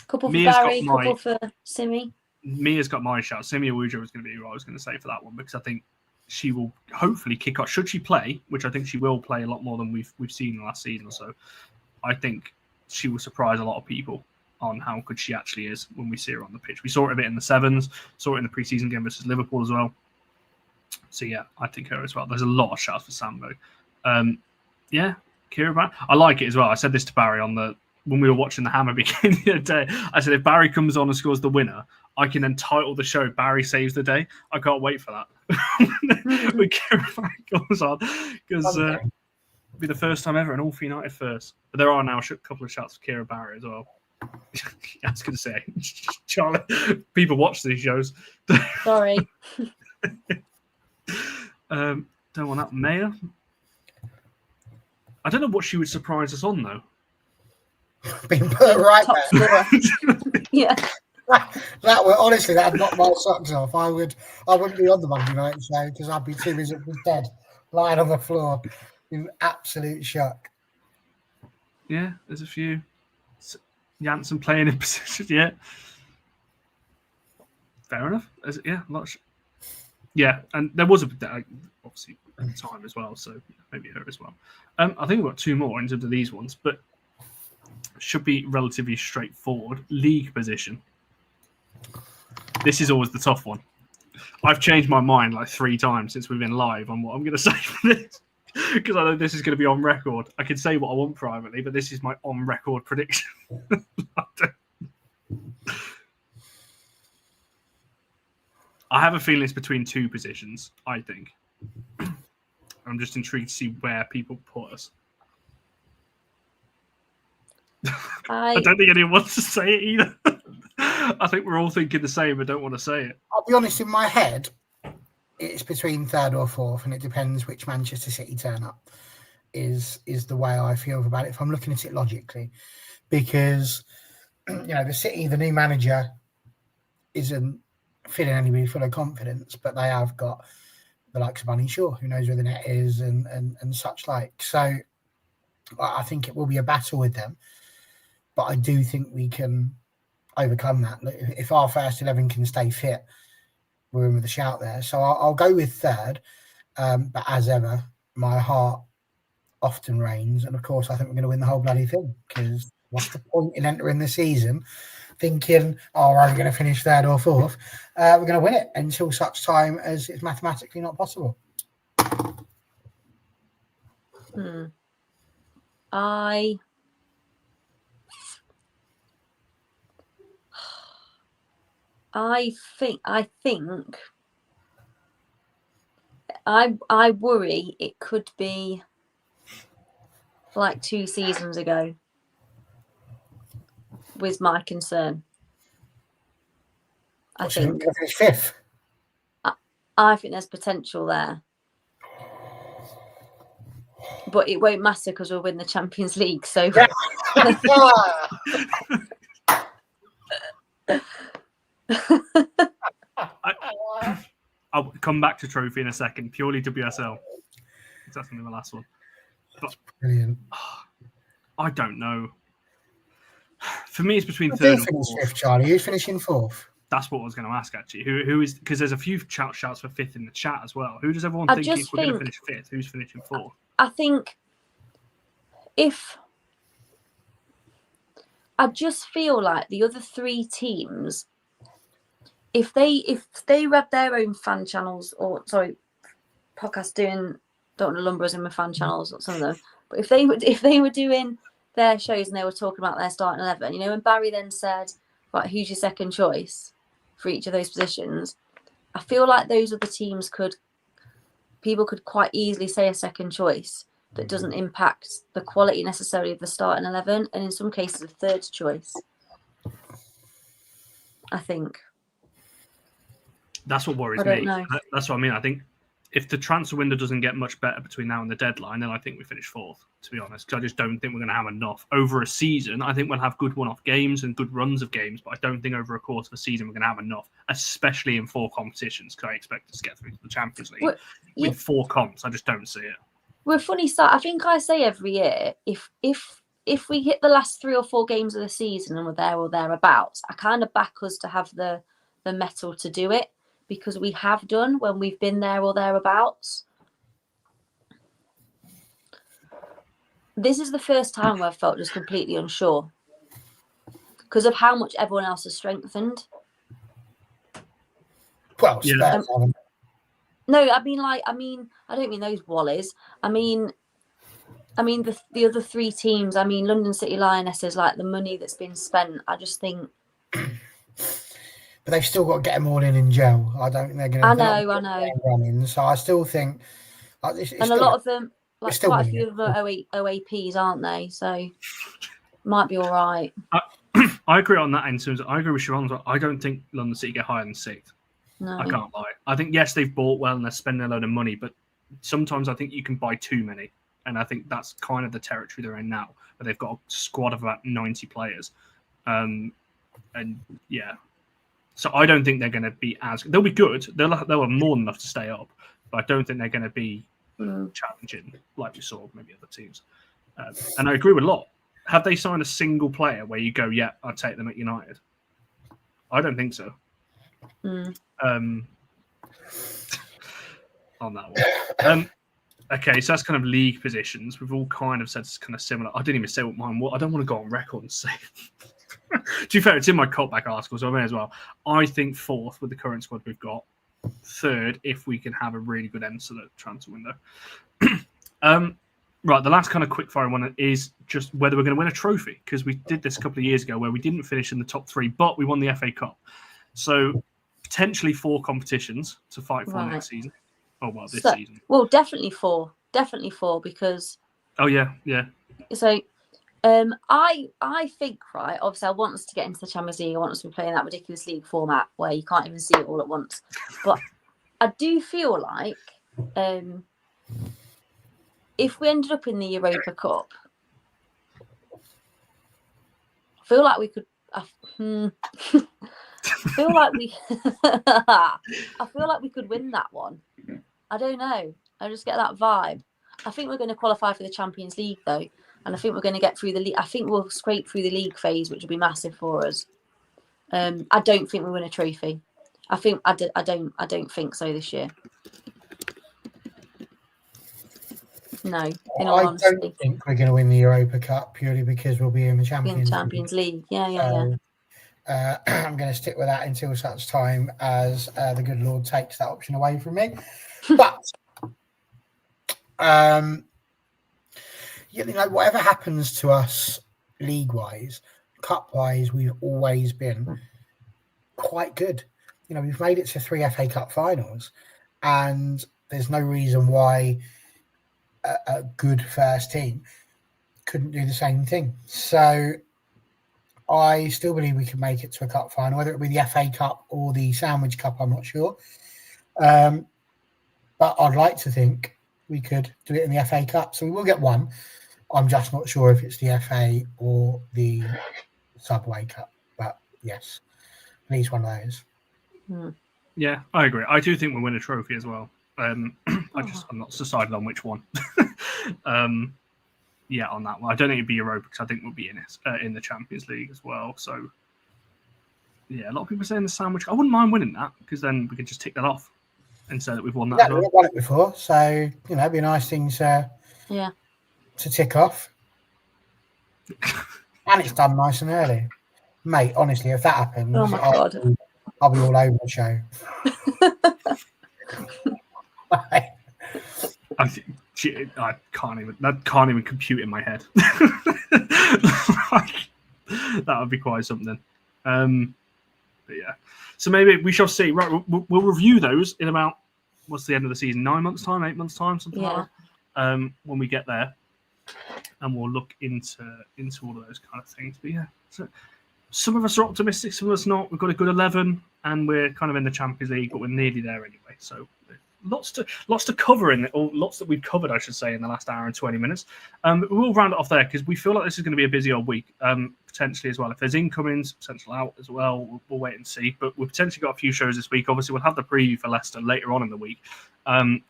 Couple for Mia's Barry, couple for Simi. Mia's got my shout. Simi Awujo was going to be who I was going to say for that one, because I think she will hopefully kick off. Should she play, which I think she will play a lot more than we've seen in the last season or so, I think she will surprise a lot of people on how good she actually is when we see her on the pitch. We saw it a bit in the sevens, saw it in the preseason game versus Liverpool as well. So yeah, I think her as well. There's a lot of shouts for Sambo. Yeah, Kira Brann. I like it as well. I said this to Barry when we were watching the Hammarby game the other day. I said if Barry comes on and scores the winner, I can then title the show "Barry Saves the Day." I can't wait for that. When Kira Brann comes on, because it'll be the first time ever, an All for United first. But there are now a couple of shouts for Kira Barry as well. I was going to say, Charlie, people watch these shows. Sorry. Don't want that. Maya. I don't know what she would surprise us on though. Being put right Top there. Yeah. That would honestly, that'd knock my socks off. I wouldn't be on the Monday night show because I'd be too busy with dead, lying on the floor in absolute shock. Yeah, there's a few. Janssen playing in position, yeah. Fair enough. Yeah, a lot of yeah, and there was obviously at the time as well, so maybe her as well. I think we've got two more in terms of these ones, but should be relatively straightforward. League position. This is always the tough one. I've changed my mind like 3 times since we've been live on what I'm going to say for this, because I know this is going to be on record. I can say what I want privately, but this is my on-record prediction. I have a feeling it's between 2 positions, I think. I'm just intrigued to see where people put us. I don't think anyone wants to say it either. I think we're all thinking the same but don't want to say it. I'll be honest, in my head, it's between 3rd or 4th, and it depends which Manchester City turn up, is the way I feel about it, if I'm looking at it logically. Because, the City, the new manager, isn't feeling anybody full of confidence, but they have got the likes of Bunny Shaw, who knows where the net is and such like. So I think it will be a battle with them, but I do think we can overcome that. If our first 11 can stay fit, we're in with a shout there. So I'll go with 3rd, but as ever, my heart often reigns, and of course I think we're going to win the whole bloody thing, because what's the point in entering the season thinking, we're only going to finish 3rd or 4th? We're going to win it until such time as it's mathematically not possible. I worry it could be like 2 seasons ago, was my concern. I think 5th. I think there's potential there, but it won't matter because we'll win the Champions League. So I'll come back to trophy in a second. Purely WSL. That's going to be my last one. But, brilliant. I don't know. For me, it's between Who 3rd and finished 4th. 5th, Charlie? Who's finishing 4th? That's what I was going to ask, actually. Who is, because there's a few shouts for 5th in the chat as well. Who does everyone think if we're going to finish 5th? Who's finishing 4th? I think I just feel like the other 3 teams, if they read their own fan channels, or podcast don't want to lumber us in with fan channels, or some of them, but if they were doing their shows and they were talking about their starting 11, when Barry then said, right, who's your second choice for each of those positions, I feel like those other teams people could quite easily say a second choice that doesn't impact the quality necessarily of the starting 11, and in some cases a 3rd choice, I think. That's what worries me. That's what I mean. I think if the transfer window doesn't get much better between now and the deadline, then I think we finish 4th, to be honest, because I just don't think we're going to have enough. Over a season, I think we'll have good one-off games and good runs of games, but I don't think over a course of a season we're going to have enough, especially in 4 competitions, because I expect us to get through to the Champions League. With 4 comps, I just don't see it. We're funny start. I think I say every year, if we hit the last 3 or 4 games of the season and we're there or thereabouts, I kind of back us to have the mettle to do it, because we have done when we've been there or thereabouts. This is the first time where I've felt just completely unsure because of how much everyone else has strengthened. Well, Spurs haven't. No, I mean, I don't mean those Wallies. I mean the other three teams. I mean, London City Lionesses, like the money that's been spent. I just think. But they've still got to get them all in gel. I don't think they're going to. I know. Running, so I still think. It's and a lot of them, like quite a few of them, are OAPs, aren't they? So might be all right. I agree on that in terms of, I agree with Siobhan. I don't think London City get higher than 6th. No. I can't lie. I think, yes, they've bought well and they're spending a load of money, but sometimes I think you can buy too many. And I think that's kind of the territory they're in now, where they've got a squad of about 90 players. And yeah. So I don't think they're going to be as... They'll be good. They'll have more than enough to stay up. But I don't think they're going to be challenging like we saw maybe other teams. And I agree with a lot. Have they signed a single player where you go, yeah, I'd take them at United? I don't think so. On that one. Okay, so that's kind of league positions. We've all kind of said it's kind of similar. I didn't even say what mine was. I don't want to go on record and say. To be fair, it's in my cutback article, so I may as well. I think 4th with the current squad we've got. 3rd if we can have a really good end to the transfer window. Right, the last kind of quick-fire one is just whether we're going to win a trophy, because we did this a couple of years ago where we didn't finish in the top 3, but we won the FA Cup. So potentially 4 competitions to fight for next season. Oh, well, this season. Well, definitely 4. Definitely 4 because... Oh, yeah. So I think, right, obviously I want us to get into the Champions League. I want us to be playing that ridiculous league format where you can't even see it all at once. But I do feel like... if we ended up in the Europa Cup, I feel like we could. I feel like we could win that one. I don't know. I just get that vibe. I think we're going to qualify for the Champions League though, and I think we're going to get through the league. I think we'll scrape through the league phase, which will be massive for us. I don't think we win a trophy. I don't think so this year. No, in all honesty. I don't think we're going to win the Europa Cup purely because we'll be in the Champions League. Yeah. I'm going to stick with that until such time as the good Lord takes that option away from me. But, whatever happens to us league-wise, cup-wise, we've always been quite good. We've made it to 3 FA Cup finals, and there's no reason why a good first team couldn't do the same thing. So I still believe we can make it to a cup final, whether it be the FA Cup or the Sandwich Cup, I'm not sure. But I'd like to think we could do it in the FA Cup. So we will get one. I'm just not sure if it's the FA or the Subway Cup. But yes, at least one of those. Yeah, I agree. I do think we'll win a trophy as well. I'm not decided on which one. On that one, I don't think it'd be Europa because I think we'll be in the Champions League as well. So yeah, a lot of people are saying the Sandwich. I wouldn't mind winning that because then we could just tick that off and say that we've won that. Yeah, we've won it before, so it'd be a nice thing to tick off. And it's done nice and early, mate. Honestly, if that happens, oh my God, I'll be all over the show. I can't even compute in my head. That would be quite something. But yeah, so maybe we shall see. Right, we'll review those in about what's the end of the season? 9 months time, 8 months time, something like that. When we get there, and we'll look into all of those kind of things. But yeah, so some of us are optimistic, some of us not. We've got a good 11, and we're kind of in the Champions League, but we're nearly there anyway. So. Lots to cover or lots that we've covered, I should say, in the last hour and 20 minutes. We'll round it off there because we feel like this is going to be a busy old week, potentially as well. If there's incomings, potential out as well, we'll wait and see. But we've potentially got a few shows this week. Obviously, we'll have the preview for Leicester later on in the week.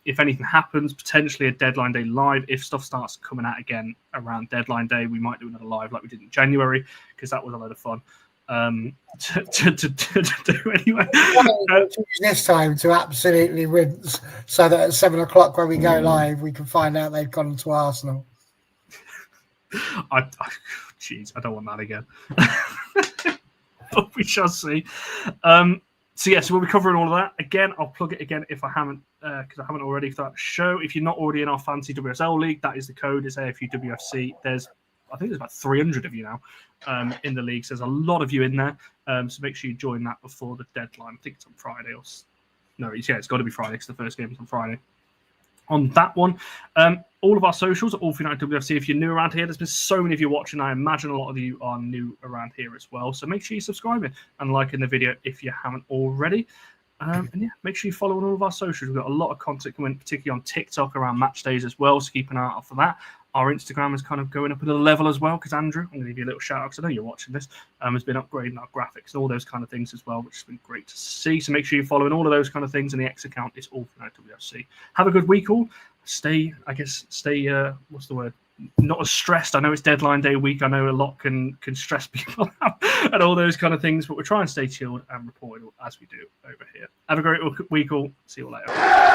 If anything happens, potentially a deadline day live. If stuff starts coming out again around deadline day, we might do another live like we did in January because that was a lot of fun. to do anyway. Use this time to absolutely rinse, so that at 7 o'clock when we go live, we can find out they've gone to Arsenal. Jeez, I don't want that again. But we shall see. So we'll be covering all of that. Again, I'll plug it again if I haven't, because I haven't already for that show. If you're not already in our fancy WSL league, that is the code. It's AFUWFC. I think there's about 300 of you now in the league. So there's a lot of you in there. So make sure you join that before the deadline. I think it's on Friday. It's got to be Friday because the first game is on Friday. On that one, all of our socials are all for United WFC. If you're new around here, there's been so many of you watching. I imagine a lot of you are new around here as well. So make sure you subscribe and liking the video if you haven't already. Make sure you follow on all of our socials. We've got a lot of content coming, particularly on TikTok around match days as well. So keep an eye out for that. Our Instagram is kind of going up another level as well because Andrew, I'm going to give you a little shout out because I know you're watching this, has been upgrading our graphics and all those kind of things as well, which has been great to see. So make sure you're following all of those kind of things, and the X account is all for WFC. Have a good week all. Stay, what's the word? Not as stressed. I know it's deadline day week. I know a lot can stress people out and all those kind of things, but we're trying to stay chilled and reported as we do over here. Have a great week all. See you all later.